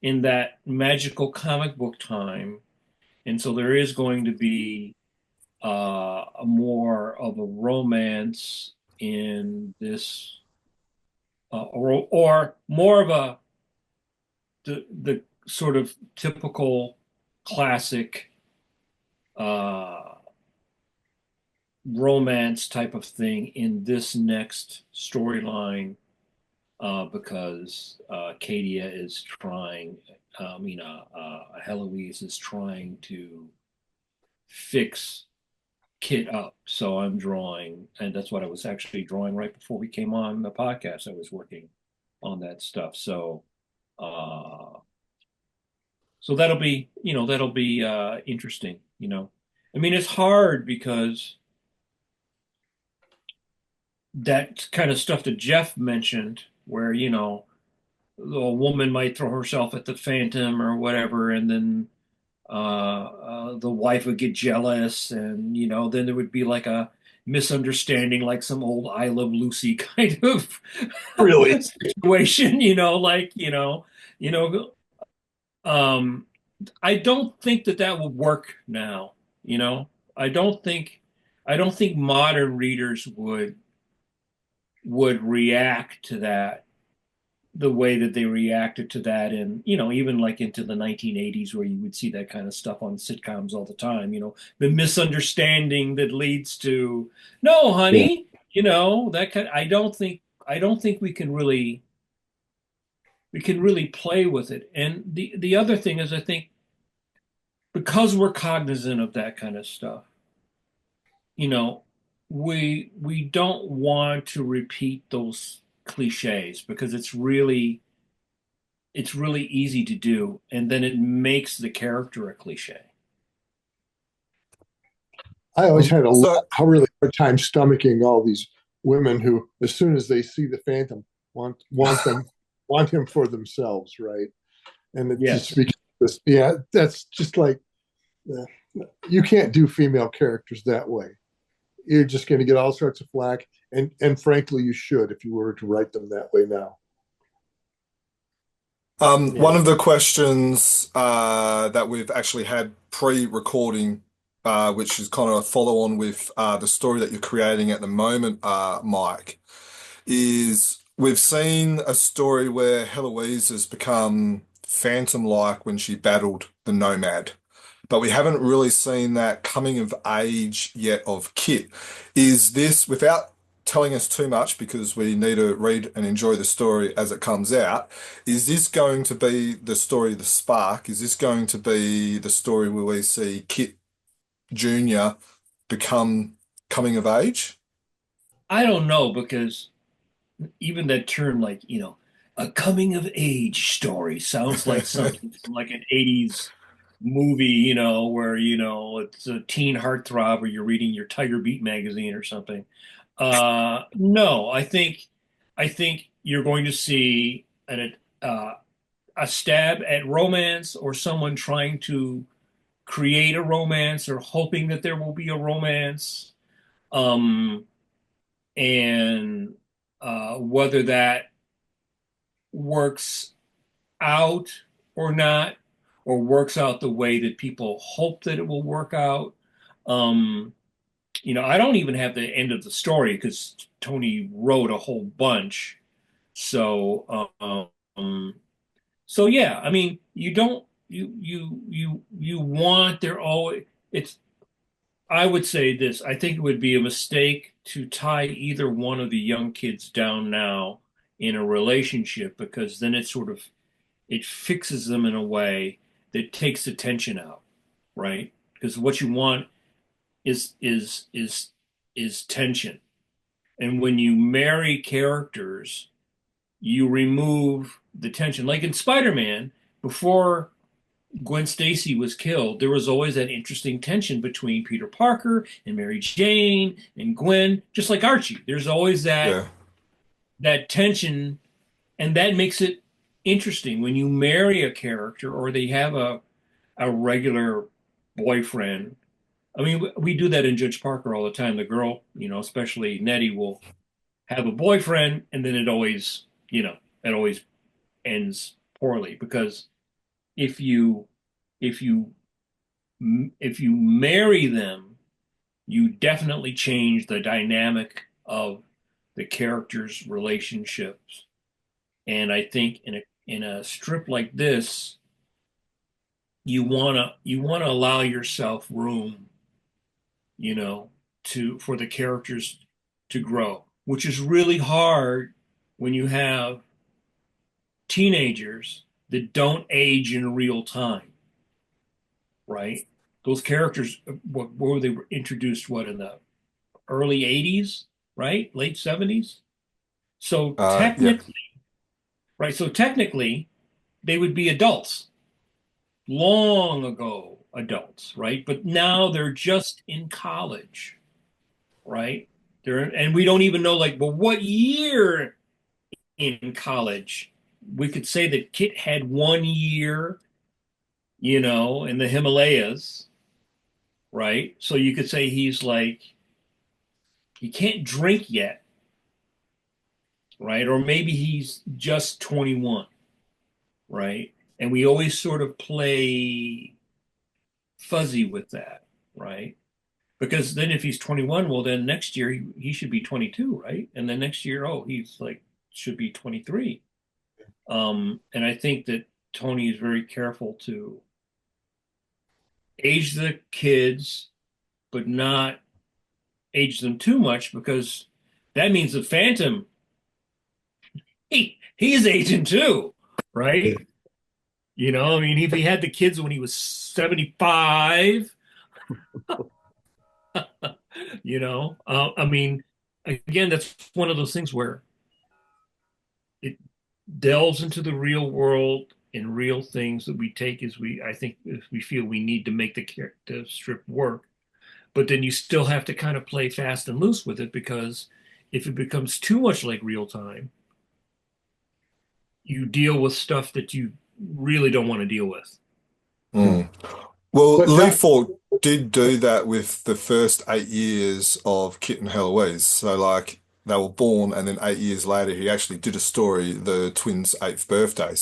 in that magical comic book time. And so there is going to be a more of a romance in this, or more of the sort of typical classic romance type of thing in this next storyline, because Katia is trying, Heloise is trying to fix Kit up. So I'm drawing, and that's what I was actually drawing right before we came on the podcast. I was working on that stuff. So that'll be, interesting, I mean, it's hard because that kind of stuff that Jeff mentioned, where, a woman might throw herself at the Phantom or whatever, and then the wife would get jealous, and then there would be like a misunderstanding, like some old I Love Lucy kind of Really? situation, I don't think that would work now. I don't think modern readers would react to that the way that they reacted to that, and even like into the 1980s, where you would see that kind of stuff on sitcoms all the time, the misunderstanding that leads to, no honey, that kind. I don't think we can really play with it. And the other thing is, I think, because we're cognizant of that kind of stuff, we don't want to repeat those cliches, because it's really easy to do, and then it makes the character a cliche. I always had a really hard time stomaching all these women who, as soon as they see the Phantom, want him for themselves, right? And it just becomes that's just like, you can't do female characters that way. You're just going to get all sorts of flack, and frankly, you should, if you were to write them that way now. One of the questions that we've actually had pre-recording, which is kind of a follow-on with the story that you're creating at the moment, Mike, is we've seen a story where Heloise has become Phantom-like when she battled the Nomad, but we haven't really seen that coming of age yet of Kit. Is this, without telling us too much, because we need to read and enjoy the story as it comes out, is this going to be the story, The Spark? Is this going to be the story where we see Kit Jr. become coming of age? I don't know, because even that term, like, a coming of age story, sounds like something from like an 80s movie, where, it's a teen heartthrob, or you're reading your Tiger Beat magazine or something. No, I think you're going to see a stab at romance, or someone trying to create a romance, or hoping that there will be a romance. And whether that works out or not, or works out the way that people hope that it will work out. I don't even have the end of the story, because Tony wrote a whole bunch. So, so yeah, I mean, you don't you want there always it's I would say this, I think it would be a mistake to tie either one of the young kids down now in a relationship because then it fixes them in a way that takes the tension out, right? Because what you want is tension. And when you marry characters, you remove the tension. Like in Spider-Man, before Gwen Stacy was killed, there was always that interesting tension between Peter Parker and Mary Jane and Gwen, just like Archie. There's always Yeah. that tension, and that makes it interesting when you marry a character or they have a regular boyfriend. I mean, we do that in Judge Parker all the time. The girl, especially Nettie, will have a boyfriend, and then it always ends poorly because if you if you if you marry them, you definitely change the dynamic of the characters' relationships. And I think in a strip like this, you wanna allow yourself room, for the characters to grow, which is really hard when you have teenagers that don't age in real time, right? Those characters, what were they introduced? What in the early '80s, right? Late '70s. So Yeah. technically, right? So technically, they would be adults, long ago adults, right? But now they're just in college, right? And we don't even know, like, well, what year in college? We could say that Kit had 1 year, in the Himalayas, right? So you could say he's like, he can't drink yet, right? Or maybe he's just 21, right? And we always sort of play fuzzy with that, right? Because then if he's 21, well, then next year he should be 22, right? And then next year, oh, he's like, should be 23. And I think that Tony is very careful to age the kids, but not age them too much because that means the Phantom, he's aging too, right? I mean, if he had the kids when he was 75, I mean, again, that's one of those things where it delves into the real world and real things that we take as I think, if we feel we need to make the strip work. But then you still have to kind of play fast and loose with it because if it becomes too much like real time, you deal with stuff that you really don't want to deal with. Mm. Well, But Lee John, Falk did do that with the first 8 years of Kit and Heloise. So, like, they were born, and then 8 years later, he actually did a story, the twins' eighth birthday.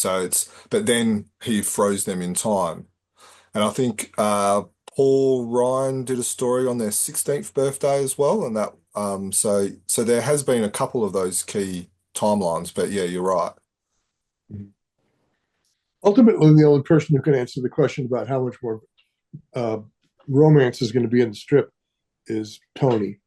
But then he froze them in time. And I think Paul Ryan did a story on their 16th birthday as well. And so there has been a couple of those key timelines. But yeah, you're right. ultimately, the only person who can answer the question about how much more uh, romance is going to be in the strip is Tony.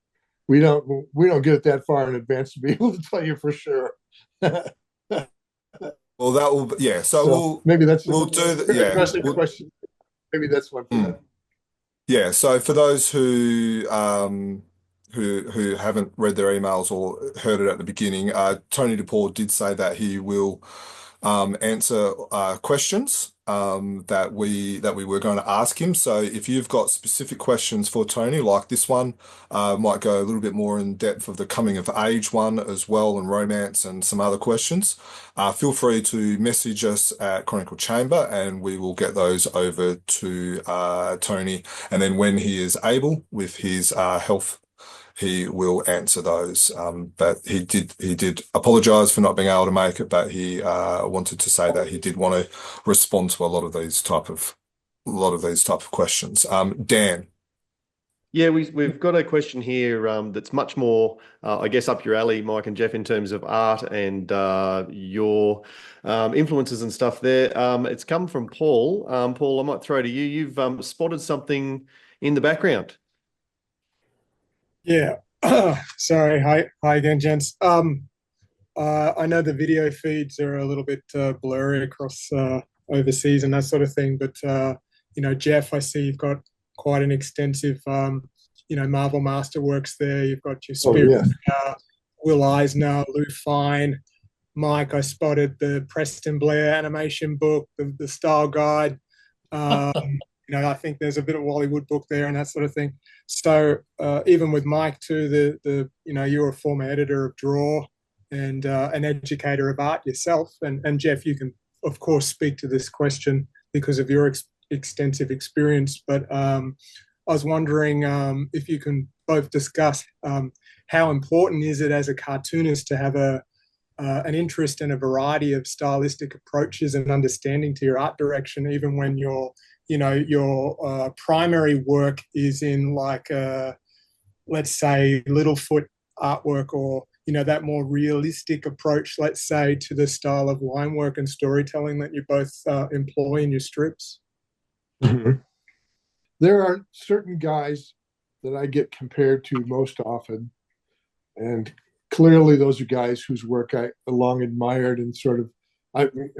We don't get it that far in advance to be able to tell you for sure. Well, that will, yeah. So maybe that's we'll do the yeah. question. Maybe that's one for that. Yeah. So for those who haven't read their emails or heard it at the beginning, Tony DePaul did say that he will answer questions that we were going to ask him. So if you've got specific questions for Tony, like this one, might go a little bit more in depth of the coming of age one as well, and romance and some other questions. Feel free to message us at Chronicle Chamber, and we will get those over to Tony. And then when he is able, with his health, he will answer those. But he did apologize for not being able to make it, but he wanted to say that he did want to respond to a lot of these type of questions. Dan. Yeah, we've got a question here that's much more, I guess, up your alley, Mike and Jeff, in terms of art and your influences and stuff there. It's come from Paul. Paul, I might throw to you. You've spotted something in the background. Yeah. Sorry. Hi again, gents. I know the video feeds are a little bit blurry across overseas and that sort of thing, but Jeff, I see you've got quite an extensive, Marvel Masterworks there. You've got your Oh, Spirit, yeah. Will Eisner, Lou Fine. Mike, I spotted the Preston Blair animation book, the style guide. I think there's a bit of Wally Wood book there and that sort of thing. So even with Mike too, you're a former editor of Draw and an educator of art yourself. And Jeff, you can of course speak to this question because of your extensive experience. But I was wondering if you can both discuss how important is it as a cartoonist to have an interest in a variety of stylistic approaches and understanding to your art direction, even when your primary work is in let's say Littlefoot artwork, or that more realistic approach, let's say, to the style of line work and storytelling that you both employ in your strips? Mhm. There are certain guys that I get compared to most often, and clearly those are guys whose work I long admired and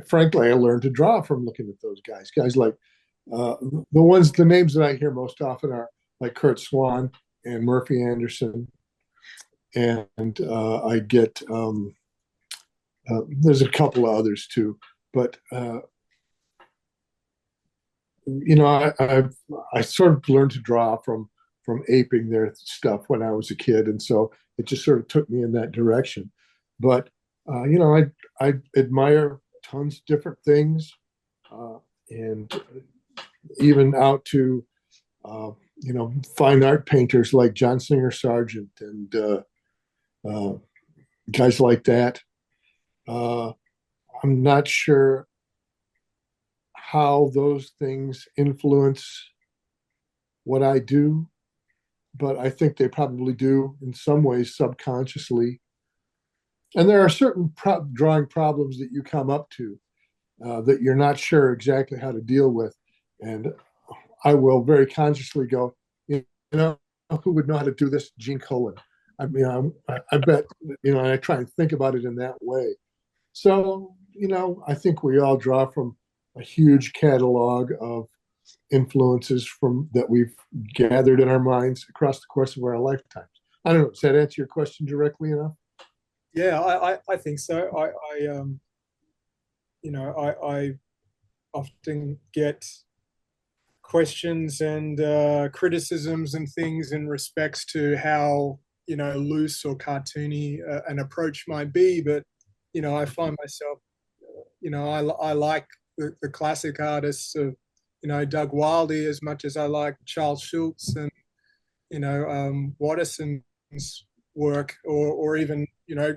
frankly, I learned to draw from looking at those guys. Guys like the names that I hear most often are like Kurt Swan and Murphy Anderson, and I get there's a couple of others too, but I sort of learned to draw from aping their stuff when I was a kid, and so it just sort of took me in that direction. But I admire tons of different things, and even out to fine art painters like John Singer Sargent and guys like that. I'm not sure how those things influence what I do, but I think they probably do in some ways subconsciously. And there are certain drawing problems that you come up to that you're not sure exactly how to deal with. And I will very consciously go, who would know how to do this? Gene Colan. I mean, I bet, and I try and think about it in that way. So, I think we all draw from a huge catalog of influences that we've gathered in our minds across the course of our lifetimes. I don't know. Does that answer your question directly enough? Yeah, I think so. I often get questions and criticisms and things in respects to how loose or cartoony an approach might be, but I find myself I like the classic artists of Doug Wildey as much as I like Charles Schultz and Watterson's work, or even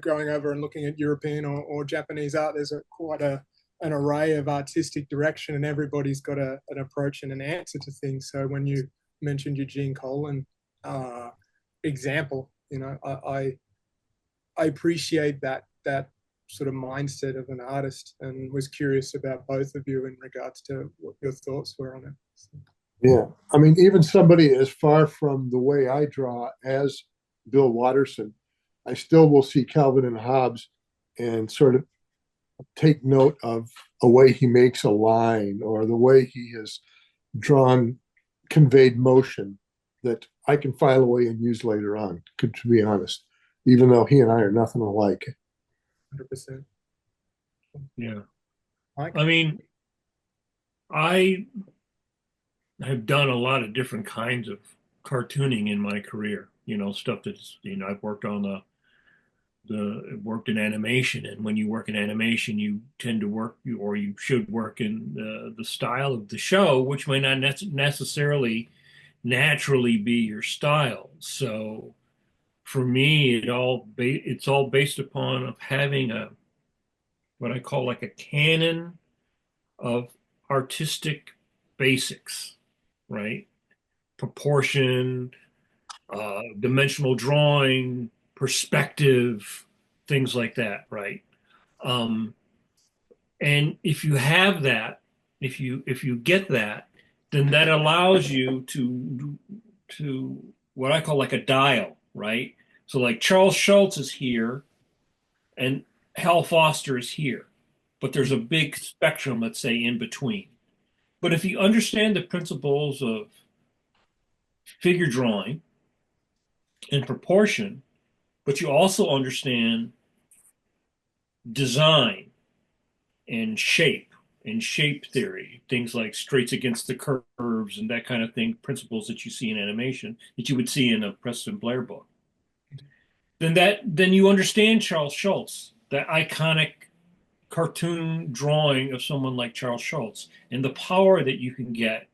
going over and looking at European or Japanese art. There's quite an array of artistic direction, and everybody's got an approach and an answer to things. So when you mentioned Eugene Colan example, I appreciate that sort of mindset of an artist, and was curious about both of you in regards to what your thoughts were on it. So. Yeah, I mean, even somebody as far from the way I draw as Bill Watterson, I still will see Calvin and Hobbes and sort of take note of a way he makes a line or the way he has conveyed motion that I can file away and use later on, to be honest, even though he and I are nothing alike. 100%. Yeah. Mike? I mean, I have done a lot of different kinds of cartooning in my career, stuff that's, I've worked on worked in animation, and when you work in animation, you tend to work, or you should work in the style of the show, which may not necessarily naturally be your style. So for me, it's all based upon having what I call like a canon of artistic basics, right? Proportion, dimensional drawing, perspective, things like that, right? Um, and if you have that, if you get that, then that allows you to what I call like a dial, right? So like Charles Schultz is here and Hal Foster is here, but there's a big spectrum, let's say, in between. But if you understand the principles of figure drawing and proportion, but you also understand design and shape theory, things like straights against the curves and that kind of thing, principles that you see in animation that you would see in a Preston Blair book. Then you understand Charles Schultz, that iconic cartoon drawing of someone like Charles Schultz, and the power that you can get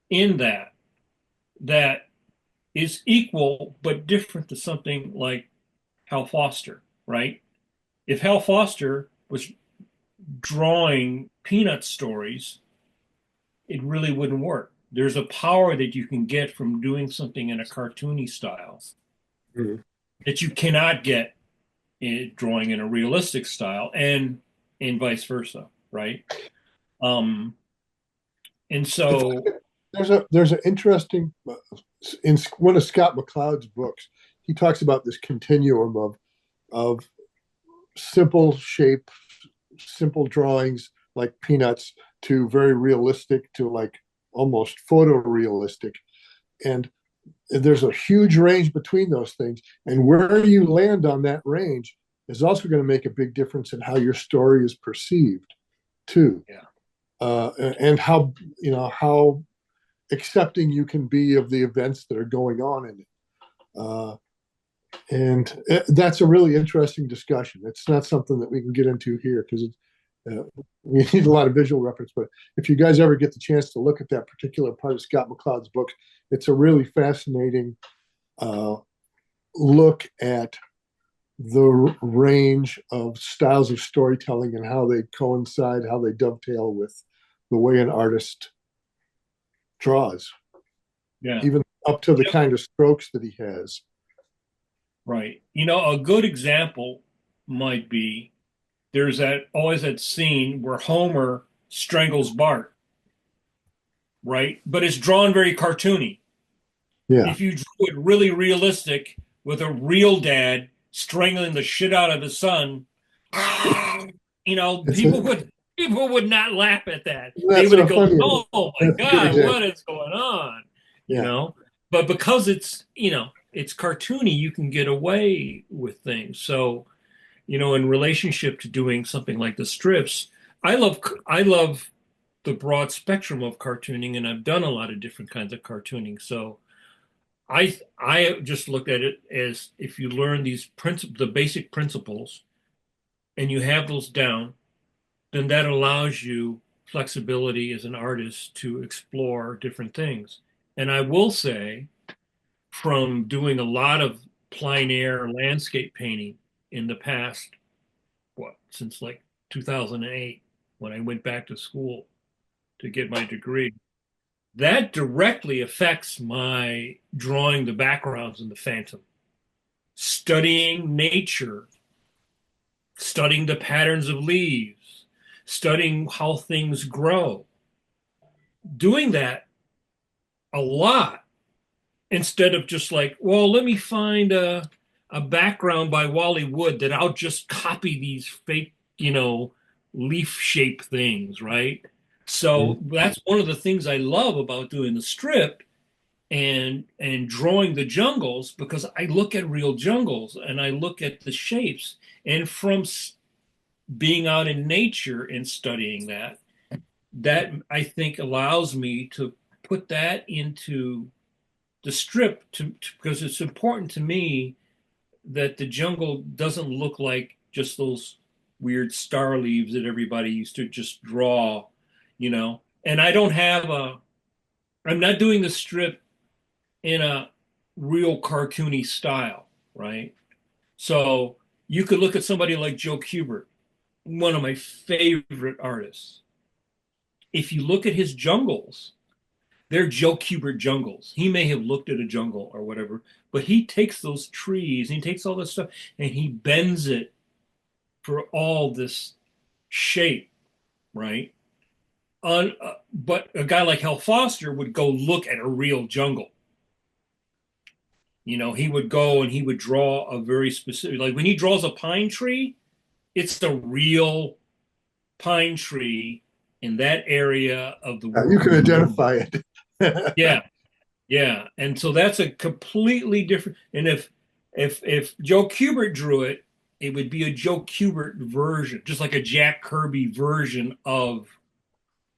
in that is equal but different to something like Hal Foster, right? If Hal Foster was drawing Peanut stories, it really wouldn't work. There's a power that you can get from doing something in a cartoony style that you cannot get drawing in a realistic style, and vice versa, right? And so there's an interesting in one of Scott McCloud's books. He talks about this continuum of simple shape, simple drawings like Peanuts to very realistic to like almost photorealistic, and there's a huge range between those things, and where you land on that range is also going to make a big difference in how your story is perceived too. And how how accepting you can be of the events that are going on in it. And that's a really interesting discussion. It's not something that we can get into here because we need a lot of visual reference. But if you guys ever get the chance to look at that particular part of Scott McCloud's book, it's a really fascinating look at the range of styles of storytelling and how they coincide, how they dovetail with the way an artist draws. Yeah. Even up to the kind of strokes that he has. Right. You know, a good example might be there's always that scene where Homer strangles Bart, right? But it's drawn very cartoony. Yeah. If you drew it really realistic with a real dad strangling the shit out of his son, you know, people would not laugh at that. They would go, "Oh my God, what is going on?" You know. But because it's it's cartoony, you can get away with things. So, in relationship to doing something like the strips, I love the broad spectrum of cartooning, and I've done a lot of different kinds of cartooning. So I just looked at it as if you learn the basic principles and you have those down, then that allows you flexibility as an artist to explore different things. And I will say, from doing a lot of plein air landscape painting in the past, since like 2008, when I went back to school to get my degree, that directly affects my drawing the backgrounds in the Phantom. Studying nature, studying the patterns of leaves, studying how things grow. Doing that a lot instead of just like, well, let me find a background by Wally Wood that I'll just copy these fake, leaf shape things, right? So that's one of the things I love about doing the strip and drawing the jungles, because I look at real jungles and I look at the shapes, and from being out in nature and studying that I think allows me to put that into the strip because it's important to me that the jungle doesn't look like just those weird star leaves that everybody used to just draw, and I'm not doing the strip in a real cartoony style, right? So you could look at somebody like Joe Kubert, one of my favorite artists. If you look at his jungles, they're Joe Kubert jungles. He may have looked at a jungle or whatever, but he takes those trees, and he takes all this stuff, and he bends it for all this shape, right? But a guy like Hal Foster would go look at a real jungle. He would go and he would draw a very specific, like when he draws a pine tree, it's the real pine tree in that area of the world. You can identify it. Yeah, yeah. And so that's a completely different. And if Joe Kubert drew it, it would be a Joe Kubert version, just like a Jack Kirby version of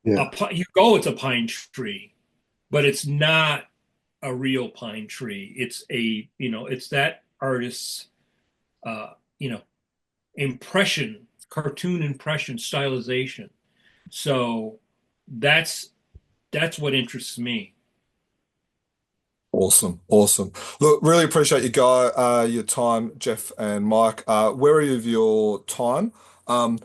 it's a pine tree, but it's not a real pine tree. It's it's that artist's, impression, cartoon impression, stylization. So that's what interests me. Awesome. Look, really appreciate your time, Jeff and Mike. Wary of your time. I've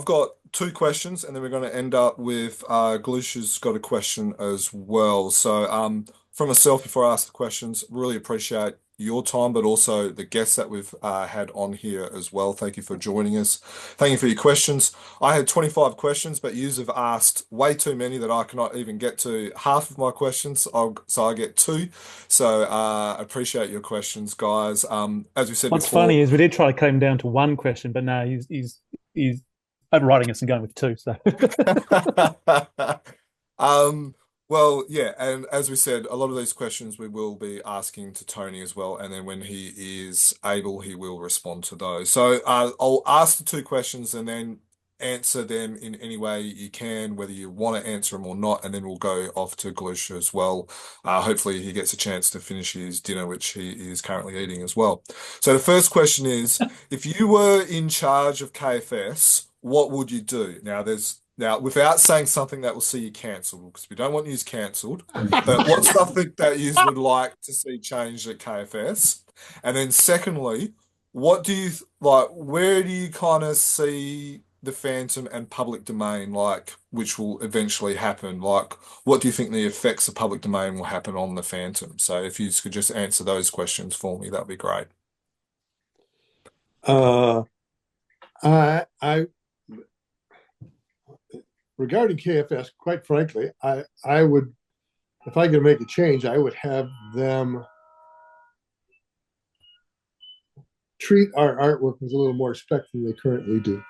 got two questions, and then we're going to end up with Galusha's got a question as well. So, for myself, before I ask the questions, really appreciate your time, but also the guests that we've had on here as well. Thank you for joining us. Thank you for your questions. I had 25 questions, but you have asked way too many that I cannot even get to half of my questions. So I get two. So I appreciate your questions, guys. As we said What's before, funny is we did try to cut him down to one question, but no, he's overriding us and going with two. So well, yeah, and as we said, a lot of these questions we will be asking to Tony as well, and then when he is able, he will respond to those. So I'll ask the two questions and then answer them in any way you can, whether you want to answer them or not, and then we'll go off to Galusha as well. Hopefully he gets a chance to finish his dinner, which he is currently eating as well. So the first question is, if you were in charge of KFS, what would you do? Now, without saying something that will see you cancelled, because we don't want you cancelled, but what's something that you would like to see changed at KFS? And then secondly, what do you like, where do you kind of see the Phantom and public domain, like, which will eventually happen? Like, what do you think the effects of public domain will happen on the Phantom? So if you could just answer those questions for me, that'd be great. I regarding KFS, quite frankly, I would, if I could make a change, I would have them treat our artwork with a little more respect than they currently do.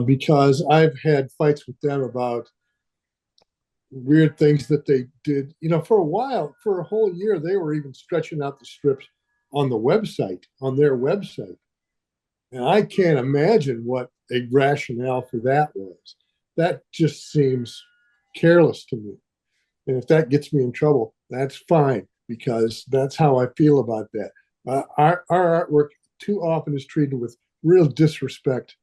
Because I've had fights with them about weird things that they did. For a while, for a whole year, they were even stretching out the strips on their website. And I can't imagine what a rationale for that was. That just seems careless to me. And if that gets me in trouble, that's fine, because that's how I feel about that. Our artwork too often is treated with real disrespect.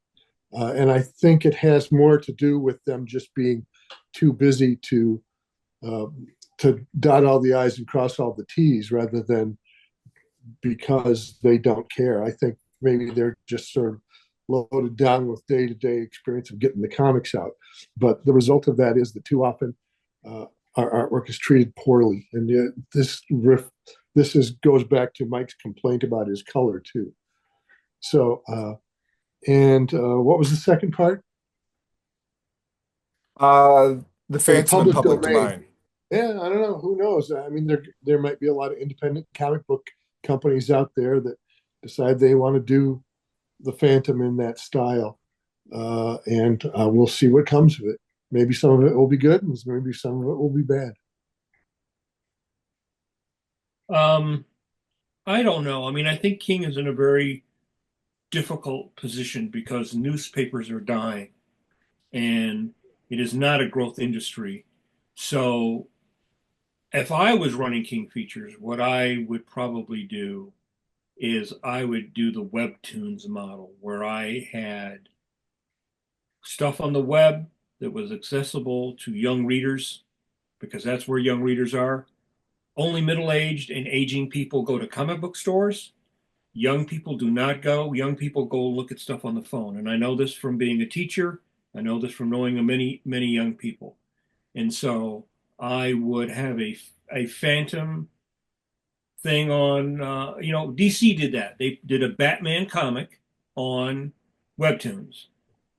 And I think it has more to do with them just being too busy to dot all the I's and cross all the T's, rather than because they don't care. I think maybe they're just sort of loaded down with day-to-day experience of getting the comics out. But the result of that is that too often our artwork is treated poorly. And this goes back to Mike's complaint about his color too. So, what was the second part? The Phantom and public domain. Yeah, I don't know. Who knows? I mean, there might be a lot of independent comic book companies out there that decide they want to do the Phantom in that style, and we'll see what comes of it. Maybe some of it will be good, and maybe some of it will be bad. I don't know. I mean, I think King is in a very difficult position because newspapers are dying, and it is not a growth industry. So if I was running King Features, what I would probably do is I would do the webtoons model, where I had stuff on the web that was accessible to young readers, because that's where young readers are. Only middle-aged and aging people go to comic book stores. Young people do not go. Young people go look at stuff on the phone. And I know this from being a teacher. I know this from knowing many, many young people. And so I would have a Phantom thing on, DC did that. They did a Batman comic on Webtoons.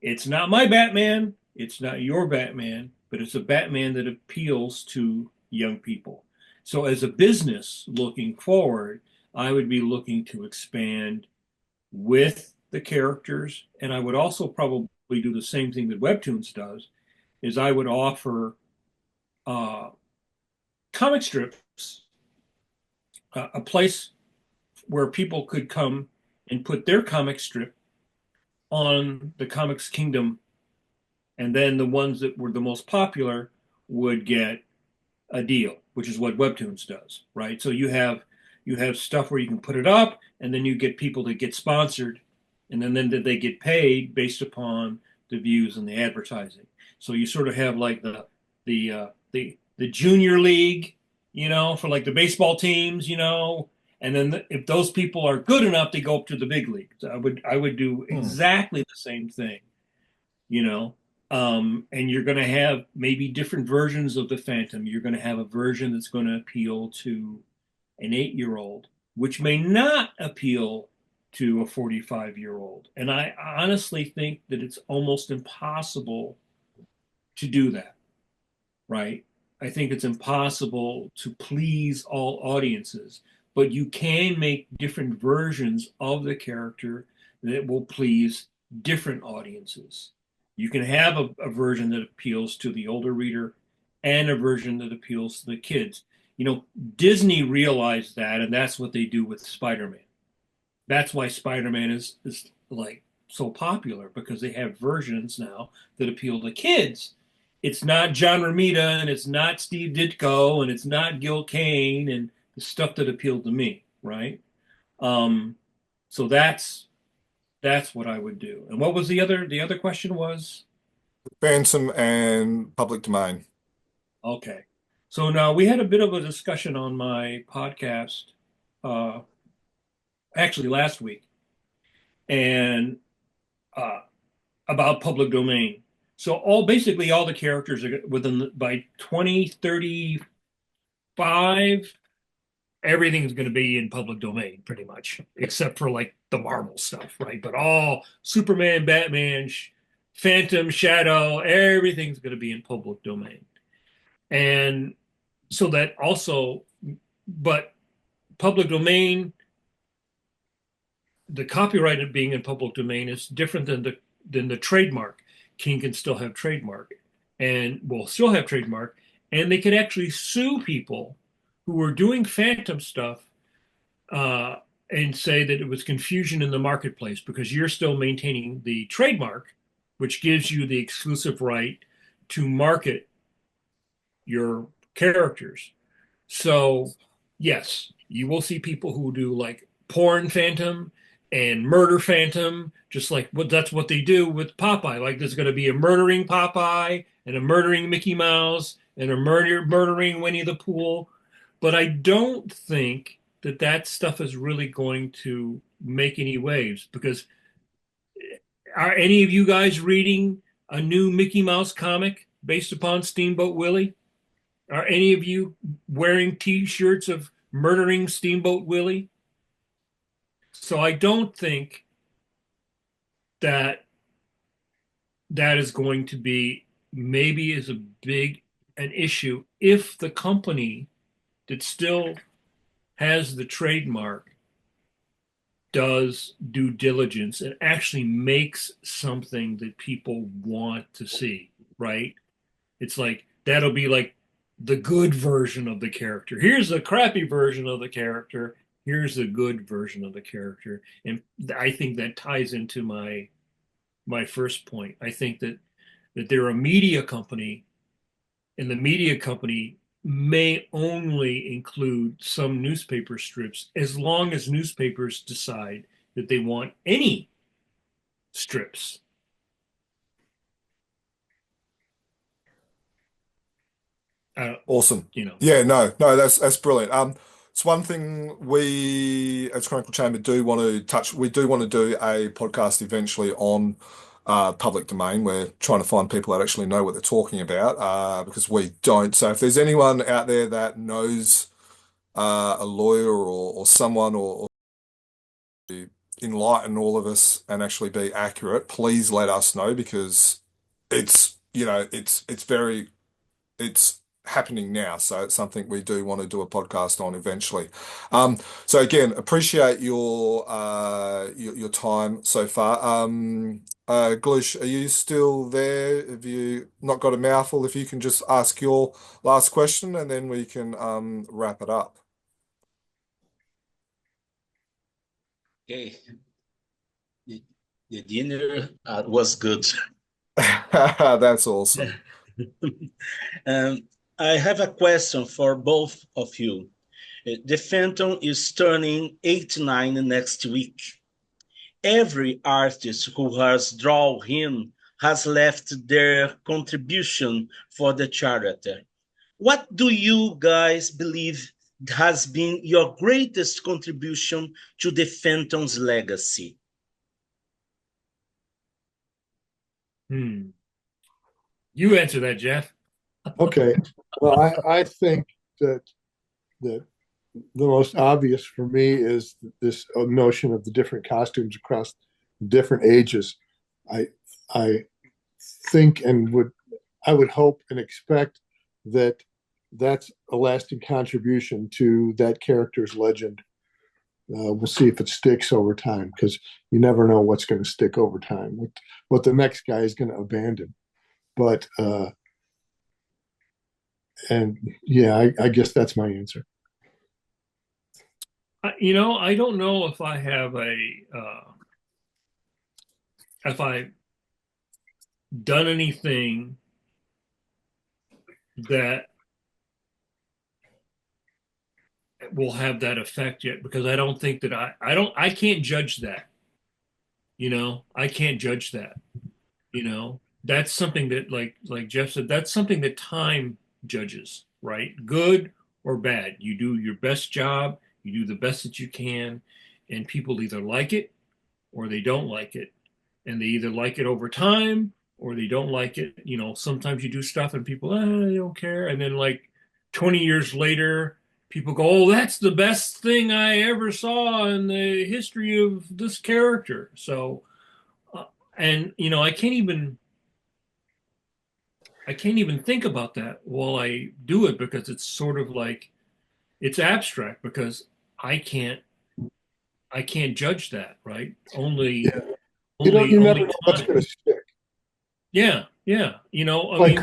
It's not my Batman, it's not your Batman, but it's a Batman that appeals to young people. So as a business looking forward, I would be looking to expand with the characters, and I would also probably do the same thing that Webtoons does, is I would offer comic strips, a place where people could come and put their comic strip on the Comics Kingdom, and then the ones that were the most popular would get a deal, which is what Webtoons does, right? So you have stuff where you can put it up, and then you get people that get sponsored, and then they get paid based upon the views and the advertising. So you sort of have like the junior league, for like the baseball teams, and then if those people are good enough, they go up to the big leagues. I would do exactly the same thing, and you're going to have maybe different versions of the Phantom. You're going to have a version that's going to appeal to an 8-year-old, which may not appeal to a 45-year-old. And I honestly think that it's almost impossible to do that, right? I think it's impossible to please all audiences, but you can make different versions of the character that will please different audiences. You can have a version that appeals to the older reader and a version that appeals to the kids. Disney realized that, and that's what they do with Spider-Man. That's why Spider-Man is like so popular, because they have versions now that appeal to kids. It's not John Romita, and it's not Steve Ditko, and it's not Gil Kane, and the stuff that appealed to me, right? So that's what I would do. And what was the other question was? Phantom and public domain. Okay. So now we had a bit of a discussion on my podcast, actually last week, and about public domain. So basically all the characters are by 2035, everything's going to be in public domain pretty much, except for like the Marvel stuff, right? But all Superman, Batman, Phantom, Shadow, everything's going to be in public domain. And so that also, but public domain, the copyright of being in public domain is different than the trademark. King can still have trademark, and will still have trademark, and they could actually sue people who were doing Phantom stuff and say that it was confusion in the marketplace, because you're still maintaining the trademark, which gives you the exclusive right to market your characters. So yes, you will see people who do like porn Phantom and murder Phantom, just like that's what they do with Popeye. Like there's going to be a murdering Popeye and a murdering Mickey Mouse and a murdering Winnie the Pooh. But I don't think that stuff is really going to make any waves, because are any of you guys reading a new Mickey Mouse comic based upon Steamboat Willie? Are any of you wearing T-shirts of murdering Steamboat Willie? So I don't think that is going to be maybe as a big an issue if the company that still has the trademark does due diligence and actually makes something that people want to see, right? It's like, that'll be like the good version of the character. Here's the crappy version of the character. Here's the good version of the character. And I think that ties into my first point. I think that they're a media company, and the media company may only include some newspaper strips as long as newspapers decide that they want any strips. Awesome. Yeah, no, that's brilliant. It's one thing we as Chronicle Chamber do want to touch. We do want to do a podcast eventually on public domain. We're trying to find people that actually know what they're talking about, because we don't. So if there's anyone out there that knows a lawyer or someone or enlighten all of us and actually be accurate, please let us know, because it's happening now. So it's something we do want to do a podcast on eventually. So again, appreciate your time so far. Glush, are you still there? Have you not got a mouthful? If you can just ask your last question and then we can wrap it up. Okay. The dinner was good. That's awesome. I have a question for both of you. The Phantom is turning 89 next week. Every artist who has drawn him has left their contribution for the charity. What do you guys believe has been your greatest contribution to the Phantom's legacy? You answer that, Jeff. Okay. Well, I think that the most obvious for me is this notion of the different costumes across different ages. I think I would hope and expect that that's a lasting contribution to that character's legend. We'll see if it sticks over time, because you never know what's going to stick over time, what the next guy is going to abandon. But and yeah, I guess that's my answer. I don't know if I have if I've done anything that will have that effect yet, because I don't think that I can't judge that. I can't judge that. That's something that, like Jeff said, that's something that time judges, right? Good or bad. You do your best job, you do the best that you can, and people either like it or they don't like it. And they either like it over time or they don't like it. Sometimes you do stuff and people, they don't care. And then like 20 years later, people go, oh, that's the best thing I ever saw in the history of this character. So, and I can't even think about that while I do it, because it's sort of like, it's abstract, because I can't judge that, right? Only, You never know what's time. going to stick. Yeah. Like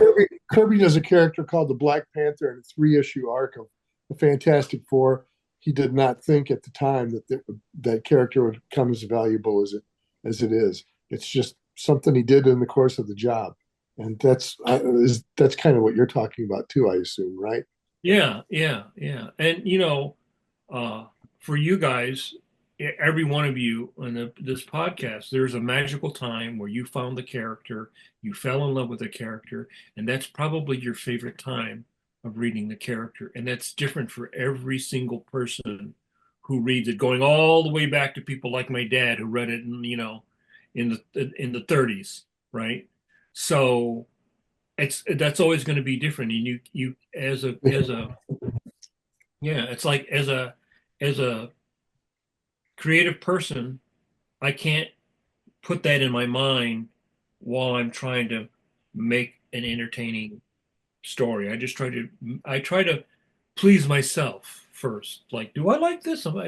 Kirby does a character called the Black Panther in a 3-issue arc of the Fantastic Four. He did not think at the time that character would come as valuable as it is. It's just something he did in the course of the job, and that's kind of what you're talking about too, I assume, right? Yeah. And for you guys, every one of you on this podcast, there's a magical time where you found the character, you fell in love with the character, and that's probably your favorite time of reading the character. And that's different for every single person who reads it, going all the way back to people like my dad who read it in the 30s, right? So that's always going to be different. And you it's like as a creative person, I can't put that in my mind while I'm trying to make an entertaining story. I try to please myself first. Like, do I like this? Am I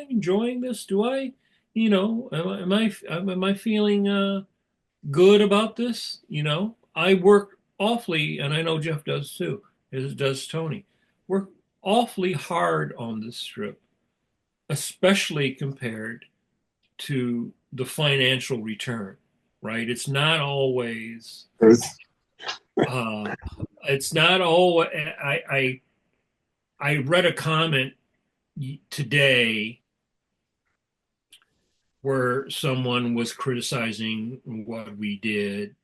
enjoying this? Do I, am I feeling good about this? I work awfully, and I know Jeff does too, as does Tony. Work awfully hard on this strip, especially compared to the financial return, right? It's not always. It's not always. I read a comment today where someone was criticizing what we did,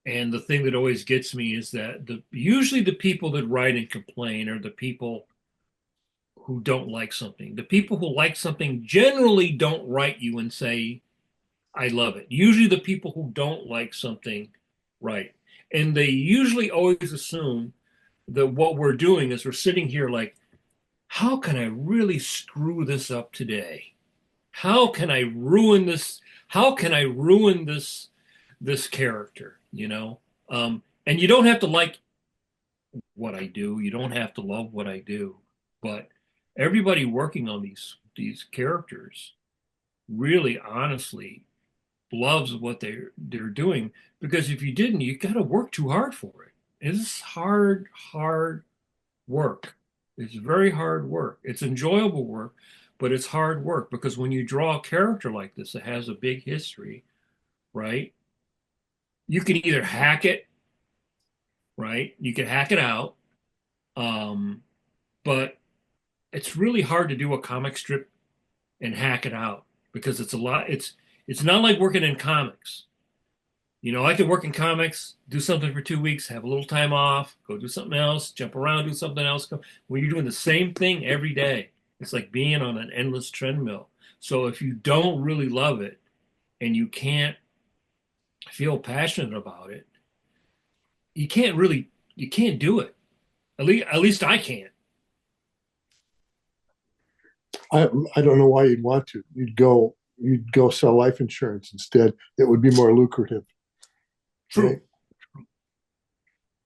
and the thing that always gets me is that usually the people that write and complain are the people who don't like something. The people who like something generally don't write you and say, I love it. Usually the people who don't like something, right, and they usually always assume that what we're doing is we're sitting here like, how can I really screw this up today? How can I ruin this? How can I ruin this character? And you don't have to like what I do. You don't have to love what I do. But everybody working on these characters really honestly loves what they're doing, because if you didn't, you got to work too hard for it. It's hard work. It's very hard work. It's enjoyable work, but it's hard work, because when you draw a character like this that has a big history, right? You can either hack it, right? You can hack it out, but it's really hard to do a comic strip and hack it out, because it's a lot. It's not like working in comics. I could work in comics, do something for 2 weeks, have a little time off, go do something else, jump around, do something else. When you're doing the same thing every day, it's like being on an endless treadmill. So if you don't really love it and you can't feel passionate about it, you can't do it. At least I can't. I don't know why you'd want to. You'd go sell life insurance instead. It would be more lucrative. True. Right?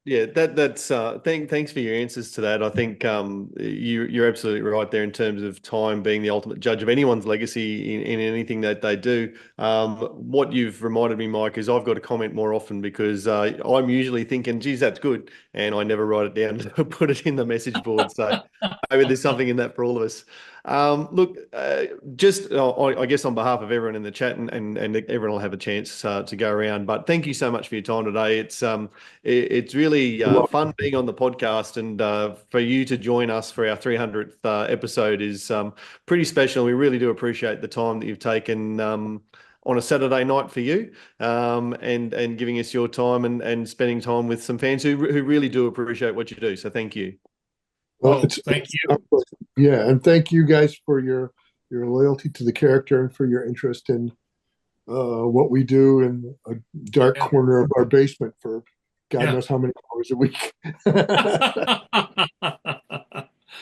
Yeah, that's thanks for your answers to that. I think you're absolutely right there in terms of time being the ultimate judge of anyone's legacy in anything that they do. What you've reminded me, Mike, is I've got to comment more often, because I'm usually thinking, geez, that's good, and I never write it down to put it in the message board. So maybe there's something in that for all of us. Look, I guess on behalf of everyone in the chat, and everyone will have a chance to go around, but thank you so much for your time today. It's really fun being on the podcast, and for you to join us for our 300th episode is pretty special. We really do appreciate the time that you've taken on a Saturday night for you, and giving us your time and spending time with some fans who really do appreciate what you do. So thank you. Well, thank you. Yeah, and thank you guys for your loyalty to the character and for your interest in what we do in a dark corner of our basement for God knows how many hours a week.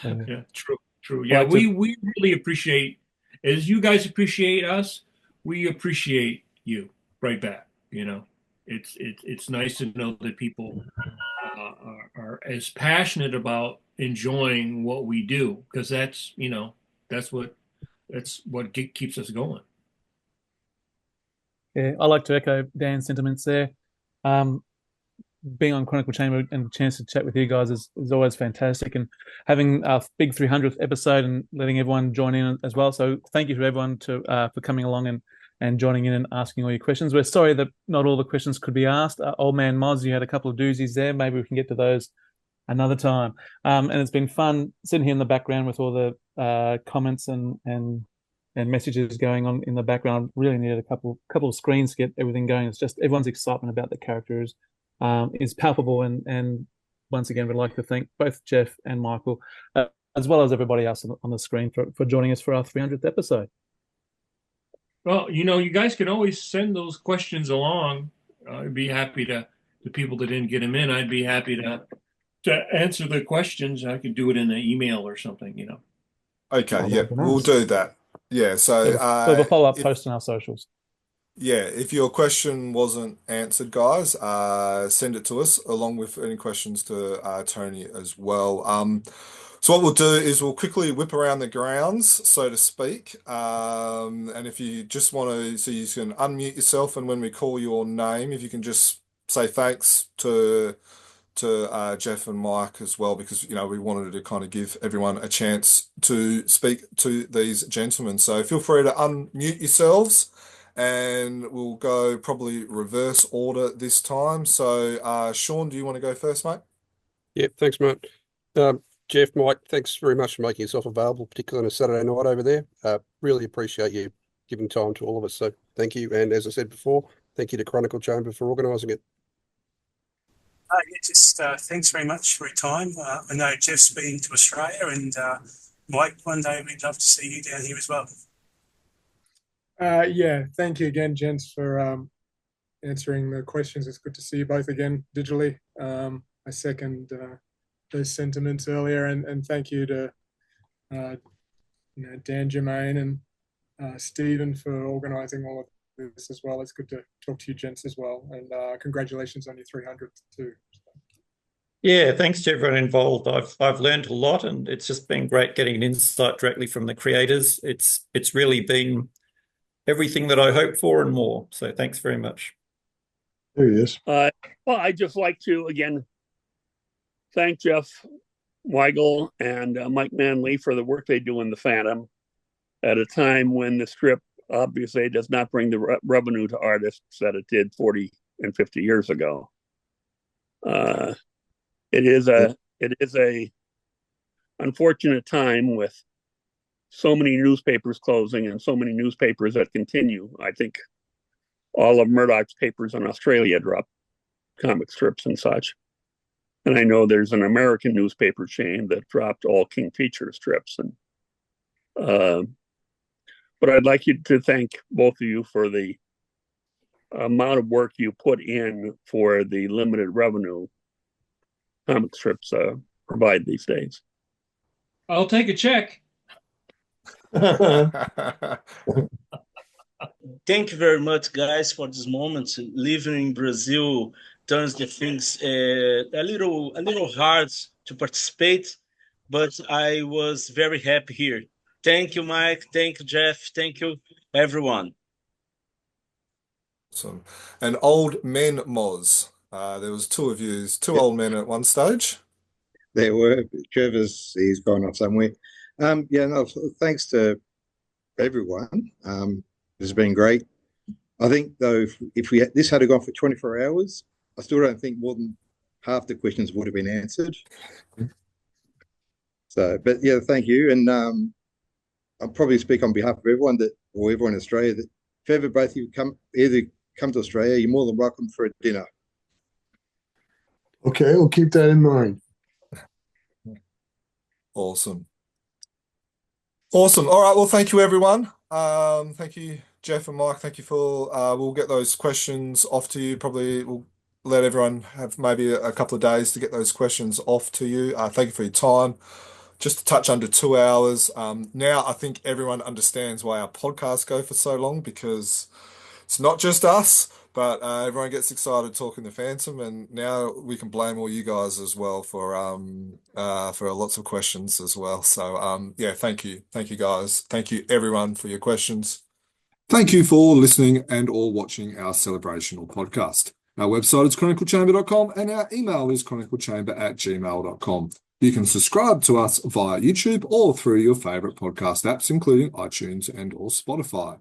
Yeah, true. Yeah, we really appreciate, as you guys appreciate us, we appreciate you right back. It's nice to know that people are as passionate about enjoying what we do, because that's what keeps us going. Yeah, I like to echo Dan's sentiments there. Being on Chronicle Chamber and a chance to chat with you guys is always fantastic, and having our big 300th episode and letting everyone join in as well. So thank you to everyone for coming along and joining in and asking all your questions. We're sorry that not all the questions could be asked. Old Man Moz, you had a couple of doozies there. Maybe we can get to those another time. And it's been fun sitting here in the background with all the comments and messages going on in the background. Really needed a couple of screens to get everything going. It's just everyone's excitement about the characters is palpable, and once again, we'd like to thank both Jeff and Michael, as well as everybody else on the screen for joining us for our 300th episode. Well, you guys can always send those questions along. I'd be happy to, the people that didn't get them in, I'd be happy to answer the questions. I could do it in an email or something. Okay, yeah, we'll do that. Yeah, so we'll have a follow-up post on our socials. Yeah, if your question wasn't answered, guys, send it to us along with any questions to Tony as well. So what we'll do is we'll quickly whip around the grounds, so to speak. And if you just want to, so you can unmute yourself, and when we call your name, if you can just say thanks to Jeff and Mike as well, because we wanted to kind of give everyone a chance to speak to these gentlemen. So feel free to unmute yourselves, and we'll go probably reverse order this time. So Sean, do you want to go first, mate? Yeah, thanks, mate. Jeff, Mike, thanks very much for making yourself available, particularly on a Saturday night over there. Really appreciate you giving time to all of us. So thank you. And as I said before, thank you to Chronicle Chamber for organising it. Thanks very much for your time. I know Jeff's been to Australia, and Mike, one day we'd love to see you down here as well. Yeah, thank you again, gents, for answering the questions. It's good to see you both again digitally. I second those sentiments earlier, and thank you to Dan Germain and Stephen for organising all of this as well. It's good to talk to you, gents, as well, and congratulations on your 300th too. Yeah, thanks to everyone involved. I've learned a lot, and it's just been great getting an insight directly from the creators. It's really been everything that I hoped for and more. So thanks very much. There he is. Well, I'd just like to again thank Jeff Weigel and Mike Manley for the work they do in the Phandom at a time when the strip obviously does not bring the revenue to artists that it did 40 and 50 years ago. It is a unfortunate time with so many newspapers closing and so many newspapers that continue. I think all of Murdoch's papers in Australia drop comic strips and such. And I know there's an American newspaper chain that dropped all King Features strips. But I'd like you to thank both of you for the amount of work you put in for the limited revenue comic strips provide these days. I'll take a check. Thank you very much, guys, for this moment. Living in Brazil turns the things a little hard to participate, but I was very happy here. Thank you, Mike. Thank you, Jeff. Thank you, everyone. Awesome. And old men Moz. There was two of you, two old men at one stage. There were. He's gone off somewhere. Thanks to everyone. It's been great. I think though, if this had gone for 24 hours, I still don't think more than half the questions would have been answered. So, but yeah, thank you. And I'll probably speak on behalf of everyone everyone in Australia that if ever both of you come to Australia, you're more than welcome for a dinner. Okay, we'll keep that in mind. Awesome. All right. Well, thank you, everyone. Thank you, Jeff and Mike. Thank you for. We'll get those questions off to you. Probably we'll let everyone have maybe a couple of days to get those questions off to you. Thank you for your time. Just to touch under 2 hours. Now I think everyone understands why our podcasts go for so long, because it's not just us, but everyone gets excited talking the Phantom, and now we can blame all you guys as well for lots of questions as well. So yeah, thank you guys, thank you everyone for your questions. Thank you for listening and or watching our celebrational podcast. Our website is chroniclechamber.com and our email is chroniclechamber@gmail.com. You can subscribe to us via YouTube or through your favorite podcast apps, including iTunes and or Spotify.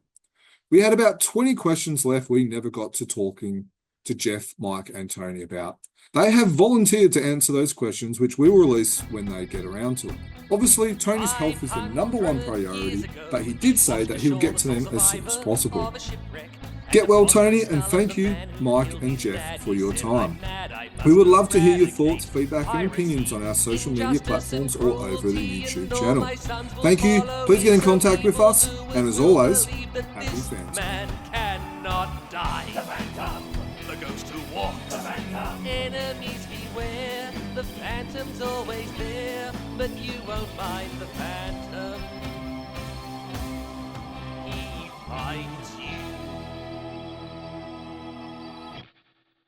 We had about 20 questions left we never got to talking to Jeff, Mike, and Tony about. They have volunteered to answer those questions, which we will release when they get around to it. Obviously, Tony's health is the #1 priority, but he did say that he'll get to them as soon as possible. Get well, Tony, and thank you, Mike and Jeff, for your time. We would love to hear your thoughts, feedback, and opinions on our social media platforms or over the YouTube channel. Thank you. Please get in contact with us, and as always, happy fans. Man cannot die. The Phantom. The ghost who walks. The Phantom. Enemies beware. The Phantom's always there, but you won't find the Phantom. He finds